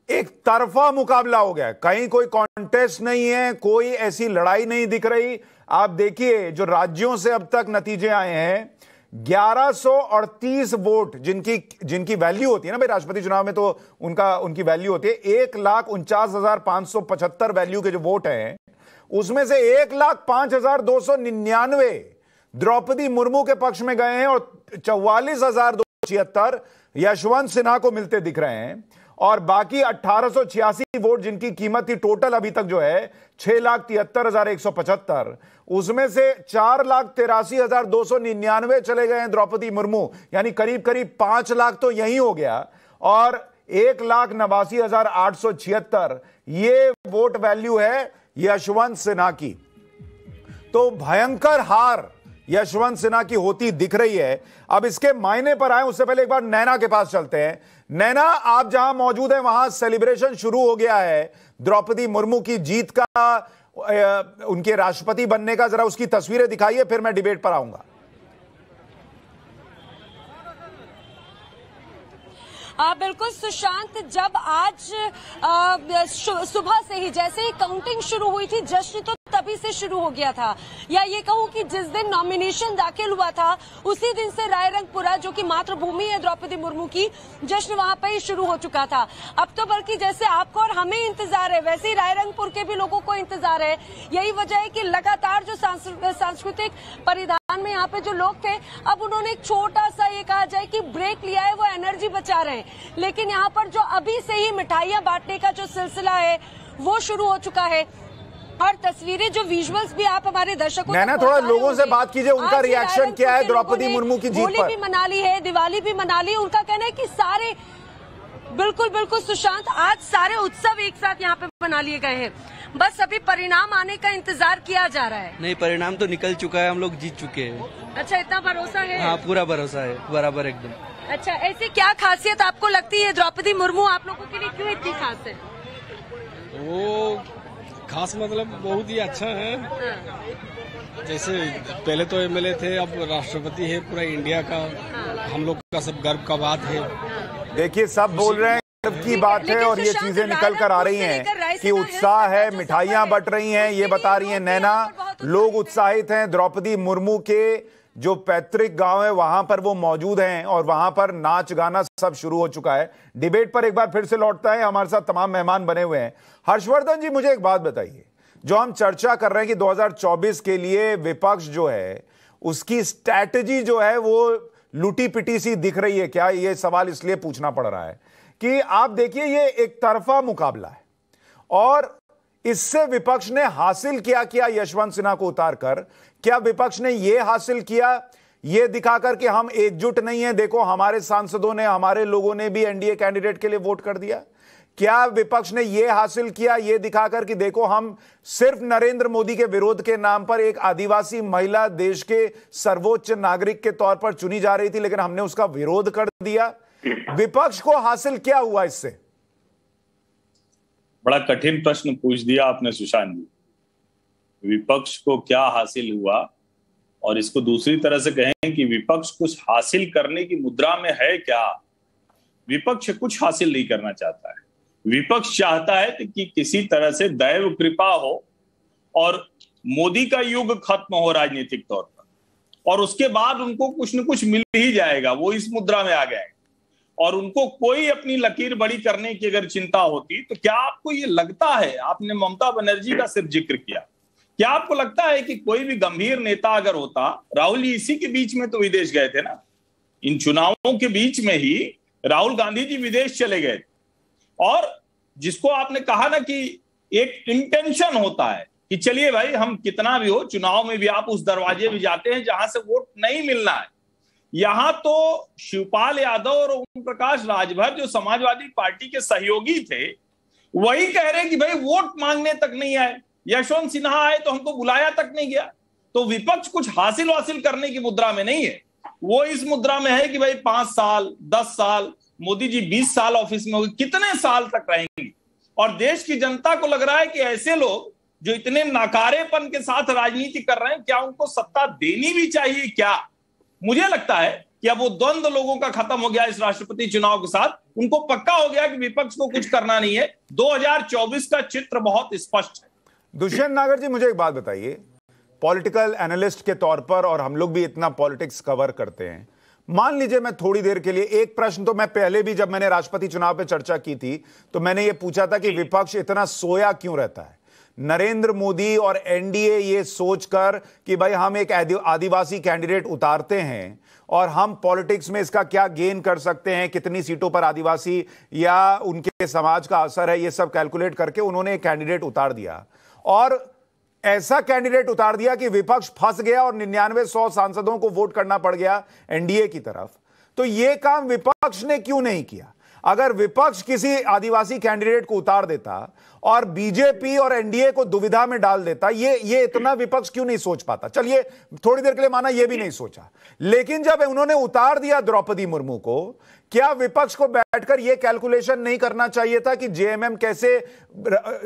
एक तरफा मुकाबला हो गया। कहीं कोई कॉन्टेस्ट नहीं है, कोई ऐसी लड़ाई नहीं दिख रही। आप देखिए जो राज्यों से अब तक नतीजे आए हैं, 1138 वोट जिनकी वैल्यू होती है ना भाई, राष्ट्रपति चुनाव में तो उनकी वैल्यू होती है 1,49,575 वैल्यू के जो वोट हैं, उसमें से 1,05,299 द्रौपदी मुर्मू के पक्ष में गए हैं और 44,276 यशवंत सिन्हा को मिलते दिख रहे हैं। और बाकी 1,886 वोट जिनकी कीमत थी टोटल अभी तक जो है 6,73,175, उसमें से 4,83,299 चले गए हैं द्रौपदी मुर्मू, यानी करीब करीब 5 लाख तो यही हो गया। और 1,89,876 ये वोट वैल्यू है यशवंत सिन्हा की। तो भयंकर हार यशवंत सिन्हा की होती दिख रही है। अब इसके मायने पर आए उससे पहले एक बार नैना के पास चलते हैं। नैना, आप जहां मौजूद हैं वहां सेलिब्रेशन शुरू हो गया है द्रौपदी मुर्मू की जीत का, उनके राष्ट्रपति बनने का। जरा उसकी तस्वीरें दिखाइए, फिर मैं डिबेट पर आऊंगा।
बिल्कुल सुशांत, जब आज सुबह से ही जैसे ही काउंटिंग शुरू हुई थी, जश्न तो तभी से शुरू हो गया था, या ये कहूं कि जिस दिन नॉमिनेशन दाखिल हुआ था उसी दिन से रायरंगपुरा, जो कि मातृभूमि है द्रौपदी मुर्मू की, जश्न वहां पर ही शुरू हो चुका था। अब तो बल्कि जैसे आपको और हमें इंतजार है, वैसे ही रायरंगपुर के भी लोगों को इंतजार है। यही वजह है कि लगातार जो सांस्कृतिक परिधान में यहाँ पे जो लोग थे, अब उन्होंने एक छोटा सा ये कहा जाए कि ब्रेक लिया है, वो एनर्जी बचा रहे हैं। लेकिन यहाँ पर जो अभी से ही मिठाइयां बांटने का जो सिलसिला है वो शुरू हो चुका है। और तस्वीरें, जो विजुअल्स भी आप हमारे दर्शकों
नैना, थोड़ा लोगों से बात कीजिए, उनका रिएक्शन क्या है द्रौपदी मुर्मू की जीत पर?
होली भी मना ली है, दिवाली भी मना ली। उनका कहना है कि सारे बिल्कुल सुशांत, आज सारे उत्सव एक साथ यहाँ पे मना लिए गए हैं। बस अभी परिणाम आने का इंतजार किया जा रहा है।
नहीं, परिणाम तो निकल चुका है, हम लोग जीत चुके हैं।
अच्छा, इतना भरोसा है?
हाँ, पूरा भरोसा है, बराबर एकदम।
अच्छा, ऐसी क्या खासियत आपको लगती है द्रौपदी मुर्मू आप लोगों के लिए क्यों इतनी खास है?
वो खास मतलब बहुत ही अच्छा है। जैसे पहले तो एमएलए थे, अब राष्ट्रपति है पूरा इंडिया का, हम लोग का सब गर्व का बात है।
देखिए, सब बोल रहे हैं गर्व की बात है और ये चीजें निकल कर आ रही हैं कि उत्साह है, मिठाइयां बट रही हैं, ये बता रही हैं नैना। लोग उत्साहित हैं, द्रौपदी मुर्मू के जो पैतृक गांव है वहां पर वो मौजूद हैं और वहां पर नाच गाना सब शुरू हो चुका है। डिबेट पर एक बार फिर से लौटता है, हमारे साथ तमाम मेहमान बने हुए हैं। हर्षवर्धन जी, मुझे एक बात बताइए, जो हम चर्चा कर रहे हैं कि 2024 के लिए विपक्ष जो है उसकी स्ट्रैटेजी जो है वो लुटी पिटी सी दिख रही है क्या? ये सवाल इसलिए पूछना पड़ रहा है कि आप देखिए ये एक तरफा मुकाबला है और इससे विपक्ष ने हासिल किया यशवंत सिन्हा को उतारकर? क्या विपक्ष ने यह हासिल किया, यह दिखाकर कि हम एकजुट नहीं है, देखो हमारे सांसदों ने, हमारे लोगों ने भी एनडीए कैंडिडेट के लिए वोट कर दिया? क्या विपक्ष ने यह हासिल किया, यह दिखाकर कि देखो हम सिर्फ नरेंद्र मोदी के विरोध के नाम पर, एक आदिवासी महिला देश के सर्वोच्च नागरिक के तौर पर चुनी जा रही थी लेकिन हमने उसका विरोध कर दिया? विपक्ष को हासिल क्या हुआ इससे?
बड़ा कठिन प्रश्न पूछ दिया आपने सुशांत जी। विपक्ष को क्या हासिल हुआ, और इसको दूसरी तरह से कहें कि विपक्ष कुछ हासिल करने की मुद्रा में है क्या? विपक्ष कुछ हासिल नहीं करना चाहता है। विपक्ष चाहता है कि किसी तरह से दैव कृपा हो और मोदी का युग खत्म हो राजनीतिक तौर पर, और उसके बाद उनको कुछ न कुछ मिल ही जाएगा। वो इस मुद्रा में आ गए और उनको कोई अपनी लकीर बड़ी करने की अगर चिंता होती तो क्या आपको ये लगता है, आपने ममता बनर्जी का सिर्फ जिक्र किया, क्या आपको लगता है कि कोई भी गंभीर नेता अगर होता, राहुल जी इसी के बीच में तो विदेश गए थे ना, इन चुनावों के बीच में ही राहुल गांधी जी विदेश चले गए थे। और जिसको आपने कहा ना कि एक इंटेंशन होता है कि चलिए भाई, हम कितना भी हो, चुनाव में भी आप उस दरवाजे भी जाते हैं जहां से वोट नहीं मिलना है। यहां तो शिवपाल यादव और ओम प्रकाश राजभर, जो समाजवादी पार्टी के सहयोगी थे, वही कह रहे हैं कि भाई वोट मांगने तक नहीं आए। यशवंत सिन्हा आए तो हमको बुलाया तक नहीं गया। तो विपक्ष कुछ हासिल करने की मुद्रा में नहीं है, वो इस मुद्रा में है कि भाई 5 साल 10 साल, मोदी जी 20 साल ऑफिस में हो गए, कितने साल तक रहेंगे। और देश की जनता को लग रहा है कि ऐसे लोग जो इतने नाकारेपन के साथ राजनीति कर रहे हैं, क्या उनको सत्ता देनी भी चाहिए क्या? मुझे लगता है कि अब वो द्वंद्व लोगों का खत्म हो गया इस राष्ट्रपति चुनाव के साथ। उनको पक्का हो गया कि विपक्ष को कुछ करना नहीं है। 2024 का चित्र बहुत स्पष्ट है।
दुष्यंत नागर जी, मुझे एक बात बताइए, पॉलिटिकल एनालिस्ट के तौर पर, और हम लोग भी इतना पॉलिटिक्स कवर करते हैं, मान लीजिए मैं थोड़ी देर के लिए, एक प्रश्न तो मैं पहले भी जब मैंने राष्ट्रपति चुनाव पे चर्चा की थी तो मैंने ये पूछा था कि विपक्ष इतना सोया क्यों रहता है। नरेंद्र मोदी और एनडीए ये सोचकर कि भाई हम एक आदिवासी कैंडिडेट उतारते हैं और हम पॉलिटिक्स में इसका क्या गेन कर सकते हैं, कितनी सीटों पर आदिवासी या उनके समाज का असर है, ये सब कैलकुलेट करके उन्होंने एक कैंडिडेट उतार दिया। और ऐसा कैंडिडेट उतार दिया कि विपक्ष फंस गया और 99-100 सांसदों को वोट करना पड़ गया एनडीए की तरफ। तो यह काम विपक्ष ने क्यों नहीं किया? अगर विपक्ष किसी आदिवासी कैंडिडेट को उतार देता और बीजेपी और एनडीए को दुविधा में डाल देता, ये इतना विपक्ष क्यों नहीं सोच पाता? चलिए थोड़ी देर के लिए माना ये भी नहीं सोचा, लेकिन जब उन्होंने उतार दिया द्रौपदी मुर्मू को, क्या विपक्ष को बैठकर यह कैलकुलेशन नहीं करना चाहिए था कि जेएमएम कैसे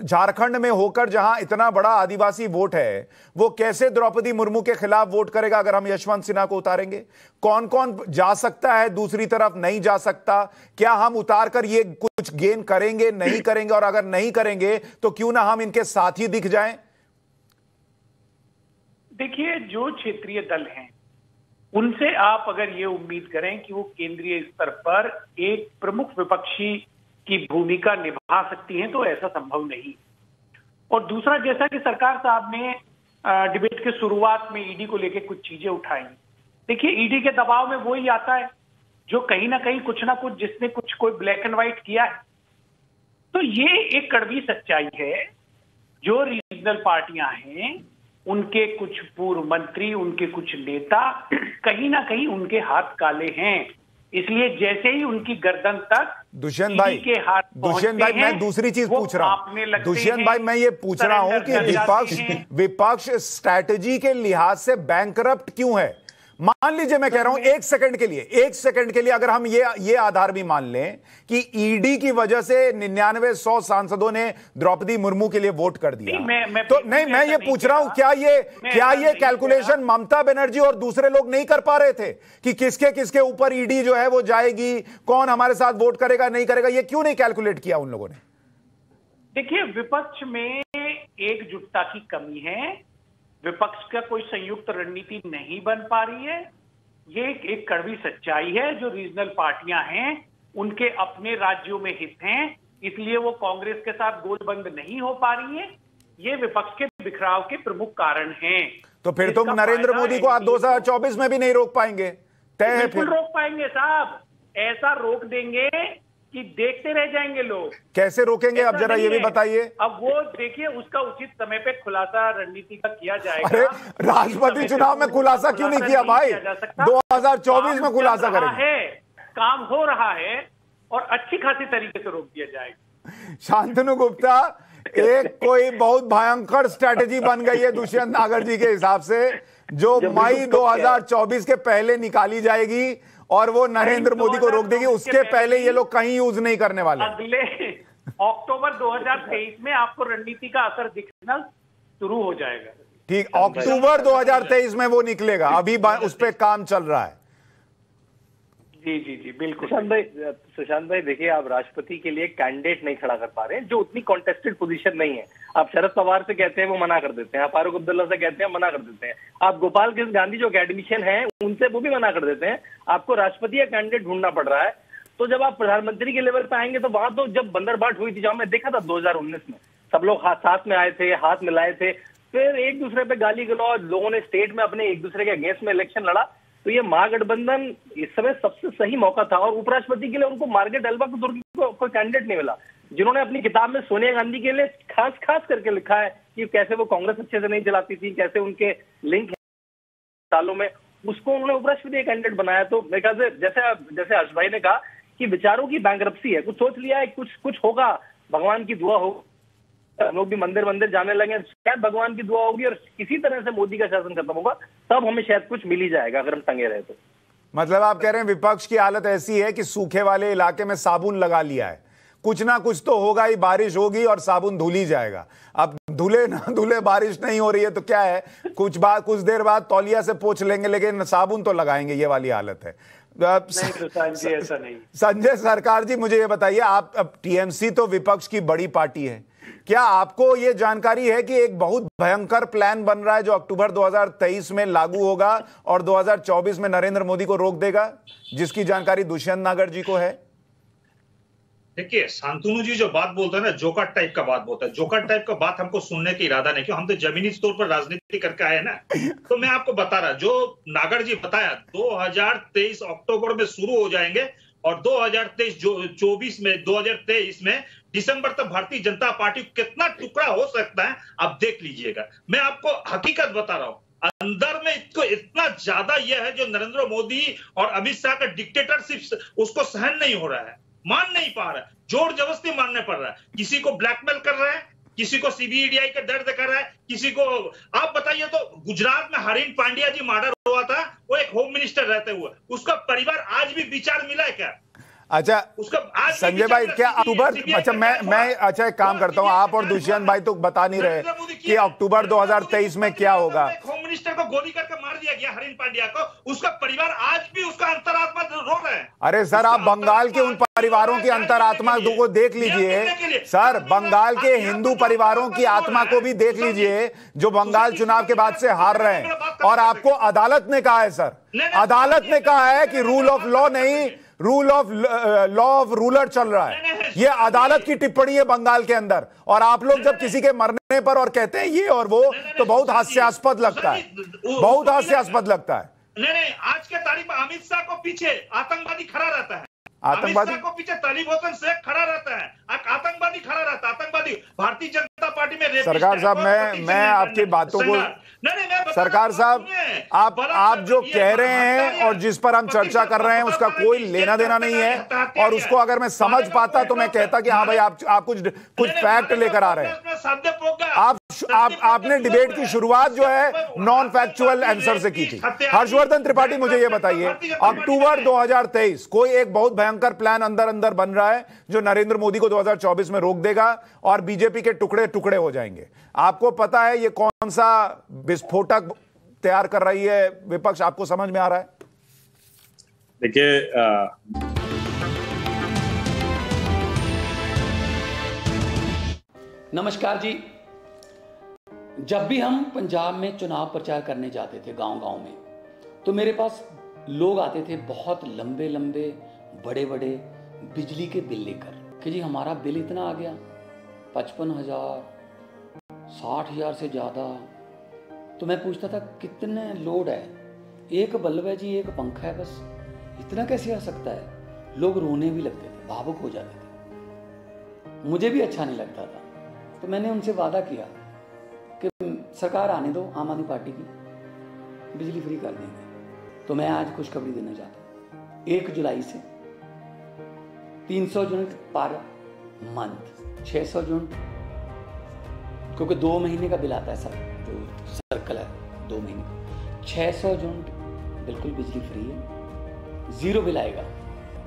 झारखंड में होकर, जहां इतना बड़ा आदिवासी वोट है, वो कैसे द्रौपदी मुर्मू के खिलाफ वोट करेगा अगर हम यशवंत सिन्हा को उतारेंगे? कौन कौन जा सकता है, दूसरी तरफ नहीं जा सकता? क्या हम उतारकर ये कुछ गेन करेंगे, नहीं करेंगे? और अगर नहीं करेंगे तो क्यों ना हम इनके साथ ही दिख जाएं?
देखिए, जो क्षेत्रीय दल हैं उनसे आप अगर ये उम्मीद करें कि वो केंद्रीय स्तर पर एक प्रमुख विपक्षी की भूमिका निभा सकती हैं, तो ऐसा संभव नहीं। और दूसरा, जैसा कि सरकार साहब ने डिबेट के शुरुआत में ईडी को लेकर कुछ चीजें उठाई, देखिए ईडी के दबाव में वो ही आता है जो कहीं ना कहीं कुछ ना कुछ, जिसने कुछ कोई ब्लैक एंड व्हाइट किया है। तो ये एक कड़वी सच्चाई है। जो रीजनल पार्टियां हैं, उनके कुछ पूर्व मंत्री, उनके कुछ नेता, कहीं ना कहीं उनके हाथ काले हैं। इसलिए जैसे ही उनकी गर्दन तक
दुष्यंत भाई मैं दूसरी चीज पूछ रहा हूं। दुष्यंत भाई, मैं ये पूछ रहा हूं कि विपक्ष स्ट्रैटेजी के लिहाज से बैंकरप्ट क्यों है? मान लीजिए, मैं कह रहा हूं एक सेकंड के लिए अगर हम ये आधार भी मान लें कि ईडी की वजह से 99-100 सांसदों ने द्रौपदी मुर्मू के लिए वोट कर दिया, तो नहीं, मैं ये पूछ रहा हूं, क्या ये कैलकुलेशन ममता बनर्जी और दूसरे लोग नहीं कर पा रहे थे कि किसके ऊपर ईडी जो है वो जाएगी, कौन हमारे साथ वोट करेगा नहीं करेगा? ये क्यों नहीं कैलकुलेट किया उन लोगों ने?
देखिए, विपक्ष में एकजुटता की कमी है। विपक्ष का कोई संयुक्त रणनीति नहीं बन पा रही है। ये एक कड़वी सच्चाई है। जो रीजनल पार्टियां हैं उनके अपने राज्यों में हित हैं, इसलिए वो कांग्रेस के साथ गोलबंद नहीं हो पा रही है। ये विपक्ष के बिखराव के प्रमुख कारण हैं।
तो फिर तुम नरेंद्र मोदी को आप 2024 में भी नहीं रोक पाएंगे? तय है?
बिल्कुल रोक पाएंगे साहब, ऐसा रोक देंगे कि देखते रह जाएंगे लोग।
कैसे रोकेंगे, अब जरा ये भी बताइए।
अब वो देखिए, उसका उचित समय पे खुलासा रणनीति का किया जाएगा।
अरे राष्ट्रपति चुनाव में खुलासा क्यों नहीं किया भाई? 2024 में खुलासा करेंगे।
काम हो रहा है और अच्छी खासी तरीके से रोक दिया जाएगा।
शांतनु गुप्ता, एक कोई बहुत भयंकर स्ट्रैटेजी बन गई है दुष्यंत नागर जी के हिसाब से, जो मई 2024 के पहले निकाली जाएगी और वो नरेंद्र मोदी को रोक देगी। उसके पहले ये लोग कहीं यूज नहीं करने वाले।
अगले अक्टूबर 2023 में आपको रणनीति का असर दिखना शुरू हो जाएगा।
ठीक, अक्टूबर 2023 में वो निकलेगा। अभी उस पर काम चल रहा है।
जी बिल्कुल।
सुशांत भाई देखिए, आप राष्ट्रपति के लिए कैंडिडेट नहीं खड़ा कर पा रहे हैं, जो उतनी कॉन्टेस्टेड पोजीशन नहीं है। आप शरद पवार से कहते हैं वो मना कर देते हैं, आप फारूक अब्दुल्ला से कहते हैं मना कर देते हैं, आप गोपाल कृष्ण गांधी जो अकेडमिशियन हैं उनसे वो भी मना कर देते हैं। आपको राष्ट्रपति या कैंडिडेट ढूंढना पड़ रहा है। तो जब आप प्रधानमंत्री के लेवल पे आएंगे तो वहां तो जब बंदरबाट हुई थी, जहां मैं देखा था 2019 में, सब लोग साथ में आए थे, हाथ मिलाए थे, फिर एक दूसरे पे गाली गलौज, लोगों ने स्टेट में अपने एक दूसरे के अगेंस्ट में इलेक्शन लड़ा। तो ये महागठबंधन इस समय सबसे सही मौका था। और उपराष्ट्रपति के लिए उनको मार्गरेट एल्बाकतुर्की को कोई कैंडिडेट नहीं मिला, जिन्होंने अपनी किताब में सोनिया गांधी के लिए खास करके लिखा है कि कैसे वो कांग्रेस अच्छे से नहीं चलाती थी, कैसे उनके लिंक सालों में, उसको उन्होंने उपराष्ट्रपति कैंडिडेट बनाया। तो मेरे ख्याल से जैसे हर्ष भाई ने कहा कि विचारों की बैंकरप्सी है, कुछ सोच लिया है, कुछ होगा, भगवान की दुआ हो, लोग भी मंदिर जाने लगे, शायद भगवान की दुआ होगी और किसी तरह से मोदी का शासन खत्म होगा, तब हमें शायद कुछ मिल ही जाएगा अगर हम टंगे रहे तो।
मतलब आप कह रहे हैं विपक्ष की हालत ऐसी है कि सूखे वाले इलाके में साबुन लगा लिया है, कुछ ना कुछ तो होगा ही, बारिश होगी और साबुन धुल ही जाएगा। अब धुले ना धुले, बारिश नहीं हो रही है तो क्या है, कुछ देर बाद तौलिया से पोंछ लेंगे लेकिन साबुन तो लगाएंगे, ये वाली हालत है।
ऐसा नहीं।
संजय सरकार जी, मुझे ये बताइए, आप अब टीएमसी तो विपक्ष की बड़ी पार्टी है, क्या आपको ये जानकारी है कि एक बहुत भयंकर प्लान बन रहा है जो अक्टूबर 2023 में लागू होगा और 2024 में नरेंद्र मोदी को रोक देगा, जिसकी जानकारी दुष्यंत नागर जी को है?
देखिए, शांतनु जी जो बात बोलते हैं ना, जोकर टाइप का बात बोलता है, जोकर टाइप का बात हमको सुनने का इरादा नहीं, क्यों हम तो जमीनी तौर पर राजनीति करके आए ना। तो मैं आपको बता रहा, जो नागर जी बताया 2023 अक्टूबर में शुरू हो जाएंगे और 2023 में दिसंबर तक भारतीय जनता पार्टी कितना टुकड़ा हो सकता है आप देख लीजिएगा। मैं आपको हकीकत बता रहा हूं, अंदर में इसको इतना ज्यादा यह है जो नरेंद्र मोदी और अमित शाह का डिक्टेटरशिप उसको सहन नहीं हो रहा है, मान नहीं पा रहा है, जोर जबरदस्ती मानने पड़ रहा है, किसी को ब्लैकमेल कर रहा है, किसी को सीबीआई का दर्द कर रहा है, किसी को। आप बताइए तो गुजरात में हरीन पांड्या जी मर्डर हुआ था, वो एक होम मिनिस्टर रहते हुए, उसका परिवार आज भी विचार मिला है क्या?
अच्छा संजय भाई, क्या अक्टूबर, अच्छा मैं अच्छा एक काम करता हूं, आप और दुष्यंत भाई तो बता नहीं रहे कि अक्टूबर 2023 में क्या होगा।
होम मिनिस्टर को गोली करके मार दिया गया हरीन पांड्या को, उसका परिवार आज भी उसका अंतरात्मा रो रहा है।
अरे सर, आप बंगाल के उन परिवारों की अंतरात्मा को देख लीजिए सर, बंगाल के हिंदू परिवारों की आत्मा को भी देख लीजिए जो बंगाल चुनाव के बाद से हार रहे हैं। और आपको अदालत ने कहा है सर, अदालत ने कहा है कि रूल ऑफ लॉ नहीं, rule of law of ruler चल रहा है। ये अदालत की टिप्पणी है बंगाल के अंदर, और आप लोग जब किसी के मरने पर और कहते हैं ये और वो, तो बहुत हास्यास्पद लगता है, बहुत हास्यास्पद लगता है।
नहीं, आज के तारीख में अमित शाह को पीछे आतंकवादी खड़ा रहता है,
आतंकवादी
को पीछे तालिब हसन शेख खड़ा रहता है, आतंकवादी खड़ा रहता है, आतंकवादी भारतीय जनता पार्टी में।
सरकार साहब, मैं आपकी बातों को, सरकार साहब आप जो कह रहे हैं और जिस पर हम चर्चा कर रहे हैं उसका कोई लेना देना नहीं है, और उसको अगर मैं समझ पाता तो मैं कहता कि हाँ भाई आप कुछ फैक्ट लेकर आ रहे हैं। आपने डिबेट की शुरुआत जो है नॉन फैक्चुअल आंसर से की थी। हर्षवर्धन त्रिपाठी, मुझे ये बताइए, अक्टूबर 2023 कोई एक बहुत भयंकर प्लान अंदर बन रहा है जो नरेंद्र मोदी को 2024 में रोक देगा और बीजेपी के टुकड़े टुकड़े हो जाएंगे। आपको पता है ये कौन सा विस्फोटक तैयार कर रही है विपक्ष, आपको समझ में आ रहा है?
देखिए,
नमस्कार जी। जब भी हम पंजाब में चुनाव प्रचार करने जाते थे गांव-गांव में, तो मेरे पास लोग आते थे बहुत लंबे लंबे बड़े बड़े बिजली के बिल लेकर कि जी हमारा बिल इतना आ गया, 55,000, 60,000 से ज़्यादा। तो मैं पूछता था कितने लोड है, एक बल्ब है जी, एक पंखा है, बस इतना कैसे आ सकता है? लोग रोने भी लगते थे, भावुक हो जाते थे, मुझे भी अच्छा नहीं लगता था। तो मैंने उनसे वादा किया कि सरकार आने दो, आम आदमी पार्टी की, बिजली फ्री कर देंगे। तो मैं आज खुशखबरी देना चाहता हूँ, 1 जुलाई से 300 यूनिट पर मंथ, 600 यूनिट, क्योंकि 2 महीने का बिल आता है सर, जो सर्कल है 2 महीने का, 600 यूनिट बिल्कुल बिजली फ्री है, 0 बिल आएगा।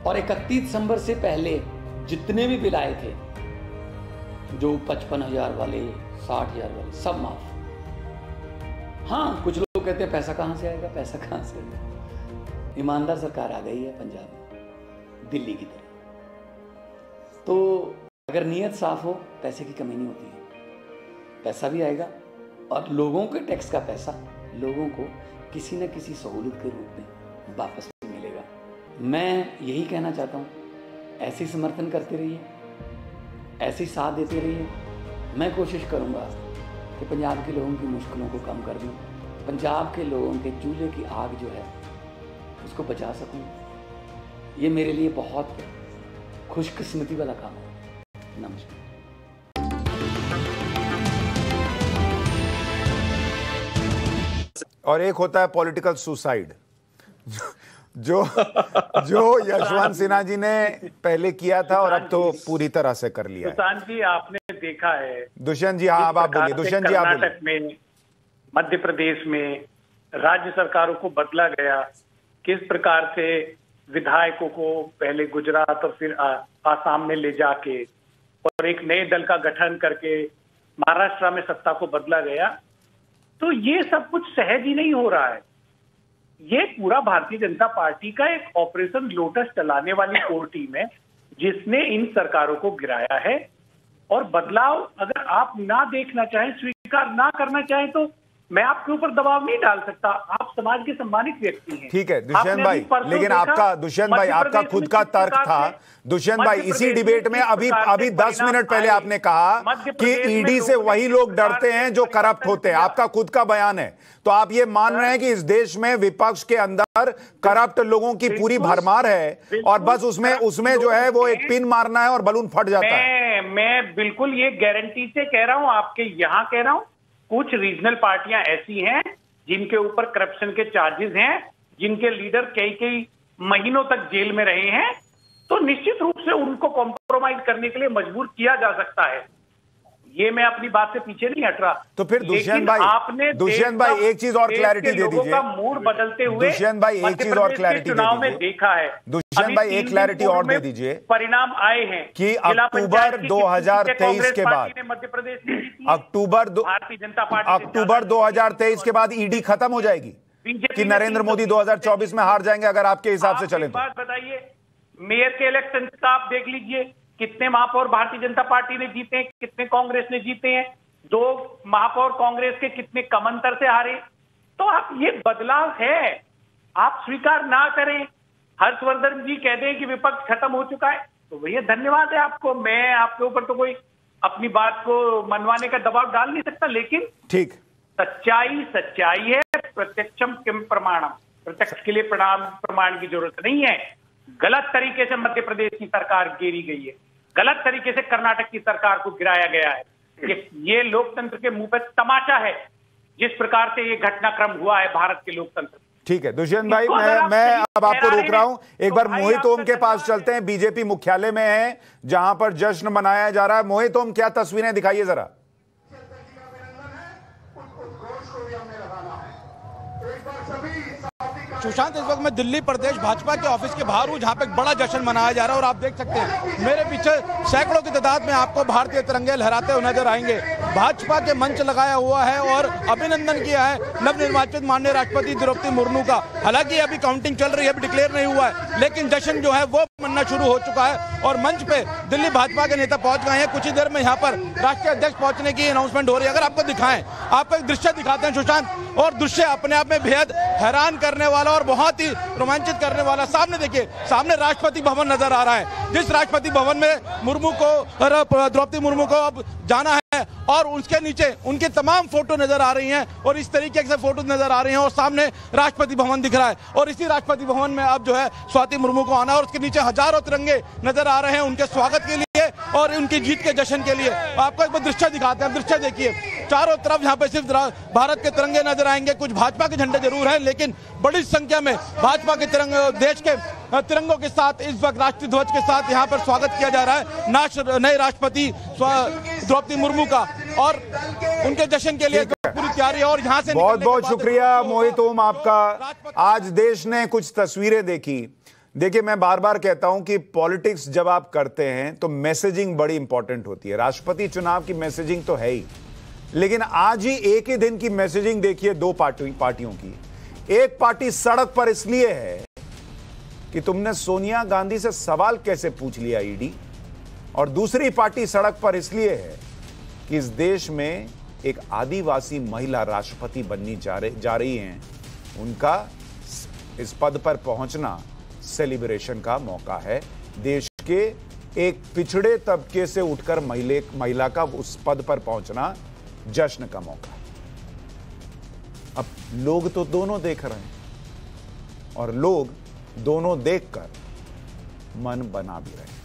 और 31 दिसंबर से पहले जितने भी बिल आए थे, जो 55,000 वाले, 60,000 वाले, सब माफ। हाँ, कुछ लोग कहते हैं पैसा कहाँ से आएगा, पैसा कहाँ से आएगा? ईमानदार सरकार आ गई है पंजाब में, दिल्ली की तरह। तो अगर नीयत साफ हो, पैसे की कमी नहीं होती है, पैसा भी आएगा और लोगों के टैक्स का पैसा लोगों को किसी न किसी सहूलत के रूप में वापस भी मिलेगा। मैं यही कहना चाहता हूँ, ऐसे ही समर्थन करते रहिए, ऐसे ही साथ देते रहिए। मैं कोशिश करूँगा कि पंजाब के लोगों की मुश्किलों को कम कर दूँ, पंजाब के लोगों के चूल्हे की आग जो है उसको बचा सकूँ। ये मेरे लिए बहुत खुशकिस्मती वाला काम है। नमस्कार।
और एक होता है पॉलिटिकल सुसाइड, जो यशवंत सिन्हा जी ने पहले किया था और अब तो पूरी तरह से कर लिया है।
सुशांत जी, आपने देखा है
दुष्यंत जी, हाँ आप बोलिए। दुष्यंत जी, आप बोलिए।
कर्नाटक में, मध्य प्रदेश में राज्य सरकारों को बदला गया, किस प्रकार से विधायकों को पहले गुजरात और फिर आसाम में ले जाके और एक नए दल का गठन करके महाराष्ट्र में सत्ता को बदला गया। तो ये सब कुछ सहज ही नहीं हो रहा है। ये पूरा भारतीय जनता पार्टी का एक ऑपरेशन लोटस चलाने वाली कोर टीम है जिसने इन सरकारों को गिराया है। और बदलाव अगर आप ना देखना चाहें, स्वीकार ना करना चाहें, तो मैं आपके ऊपर दबाव नहीं डाल सकता। आप समाज के सम्मानित व्यक्ति हैं।
ठीक है दुष्यंत भाई, लेकिन दुष्यंत भाई आपका खुद का तर्क था। दुष्यंत भाई, इसी डिबेट में अभी 10 मिनट पहले आपने कहा कि ईडी से वही लोग डरते हैं जो करप्ट होते हैं। आपका खुद का बयान है। तो आप ये मान रहे हैं कि इस देश में विपक्ष के अंदर करप्ट लोगों की पूरी भरमार है और बस उसमें जो है वो एक पिन मारना है और बलून फट जाता है।
मैं बिल्कुल ये गारंटी से कह रहा हूं, आपके यहां कह रहा हूं। कुछ रीजनल पार्टियां ऐसी हैं जिनके ऊपर करप्शन के चार्जेस हैं, जिनके लीडर कई महीनों तक जेल में रहे हैं, तो निश्चित रूप से उनको कॉम्प्रोमाइज करने के लिए मजबूर किया जा सकता है। ये मैं अपनी बात से पीछे नहीं हट रहा।
तो फिर दुष्यंत भाई एक चीज और क्लैरिटी दे दीजिए।
मूड बदलते हुए
दुष्यंत भाई एक चीज और क्लैरिटी
चुनाव में देखा है।
दुष्यंत भाई एक क्लैरिटी और दे दीजिए।
परिणाम आए हैं
कि अक्टूबर 2023 के बाद,
मध्य प्रदेश में
भारतीय जनता पार्टी अक्टूबर 2023 के बाद ईडी खत्म हो जाएगी कि नरेंद्र मोदी 2024 में हार जाएंगे अगर आपके हिसाब से चले?
बात बताइए, मेयर के इलेक्शन का आप देख लीजिए, कितने महापौर भारतीय जनता पार्टी ने जीते हैं, कितने कांग्रेस ने जीते हैं। 2 महापौर कांग्रेस के कितने कम अंतर से हारे। तो आप ये बदलाव है, आप स्वीकार ना करें। हर्षवर्धन जी कहते हैं कि विपक्ष खत्म हो चुका है, तो भैया धन्यवाद है आपको। मैं आपके ऊपर तो कोई अपनी बात को मनवाने का दबाव डाल नहीं सकता, लेकिन
ठीक,
सच्चाई है। प्रत्यक्षम किम प्रमाणम, प्रत्यक्ष के लिए प्रमाण की जरूरत नहीं है। गलत तरीके से मध्य प्रदेश की सरकार गिरी गई है, गलत तरीके से कर्नाटक की सरकार को गिराया गया है। ये लोकतंत्र के मुंह पे तमाचा है जिस प्रकार से ये घटनाक्रम हुआ है भारत के लोकतंत्र।
ठीक है दुष्यंत भाई, मैं अब आपको रोक रहा हूं। एक बार मोहित ओम के पास चलते हैं। बीजेपी मुख्यालय में है जहां पर जश्न मनाया जा रहा है। मोहित ओम, क्या तस्वीरें दिखाइए जरा।
सुशांत, इस वक्त मैं दिल्ली प्रदेश भाजपा के ऑफिस के बाहर हूँ जहाँ पे एक बड़ा जश्न मनाया जा रहा है और आप देख सकते हैं मेरे पीछे सैकड़ों की तादाद में आपको भारतीय तिरंगे लहराते हुए नजर आएंगे। भाजपा के मंच लगाया हुआ है और अभिनंदन किया है नवनिर्वाचित माननीय राष्ट्रपति द्रौपदी मुर्मू का। हालांकि अभी काउंटिंग चल रही है, अभी डिक्लेयर नहीं हुआ है, लेकिन जश्न जो है वो मनना शुरू हो चुका है और मंच पे दिल्ली भाजपा के नेता पहुंच गए हैं। कुछ ही देर में यहाँ पर राष्ट्रीय अध्यक्ष पहुंचने की अनाउंसमेंट हो रही है। अगर आपको दिखाएं, आपको एक दृश्य दिखाते हैं सुशांत, और दृश्य अपने आप में बेहद हैरान करने वाला और बहुत ही रोमांचित करने वाला। सामने देखिए, सामने राष्ट्रपति भवन नजर आ रहा है, जिस राष्ट्रपति भवन में मुर्मू को, द्रौपदी मुर्मू को अब जाना है और उसके नीचे उनके तमाम फोटो नजर आ रही हैं और इस तरीके से फोटो नजर आ रही हैं और सामने राष्ट्रपति भवन दिख रहा है और इसी राष्ट्रपति भवन में अब जो है स्वाति मुर्मू को आना और उसके नीचे हजारों तिरंगे नजर आ रहे हैं उनके स्वागत के लिए और उनकी जीत के जश्न के लिए। आपको एक बार दृश्य दिखाते हैं। दृश्य देखिए, चारों तरफ यहाँ पे सिर्फ भारत के तिरंगे नजर आएंगे, कुछ भाजपा के झंडे जरूर हैं, लेकिन बड़ी संख्या में भाजपा के तिरंगे, देश के तिरंगों के साथ इस वक्त राष्ट्रीय ध्वज के साथ यहाँ पर स्वागत किया जा रहा है नए राष्ट्रपति द्रौपदी मुर्मू का और उनके जश्न के लिए पूरी तैयारी है। और यहाँ से
बहुत बहुत शुक्रिया मोहित ओम आपका। आज देश ने कुछ तस्वीरें देखी। देखिए, मैं बार बार कहता हूं कि पॉलिटिक्स जब आप करते हैं तो मैसेजिंग बड़ी इंपॉर्टेंट होती है। राष्ट्रपति चुनाव की मैसेजिंग तो है ही, लेकिन आज ही एक ही दिन की मैसेजिंग देखिए 2 पार्टियों की। एक पार्टी सड़क पर इसलिए है कि तुमने सोनिया गांधी से सवाल कैसे पूछ लिया ईडी, और दूसरी पार्टी सड़क पर इसलिए है कि इस देश में एक आदिवासी महिला राष्ट्रपति बननी जा रही हैं। उनका इस पद पर पहुंचना सेलिब्रेशन का मौका है। देश के एक पिछड़े तबके से उठकर महिला का उस पद पर पहुंचना जश्न का मौका है। अब लोग तो दोनों देख रहे हैं और लोग दोनों देखकर मन बना भी रहे हैं।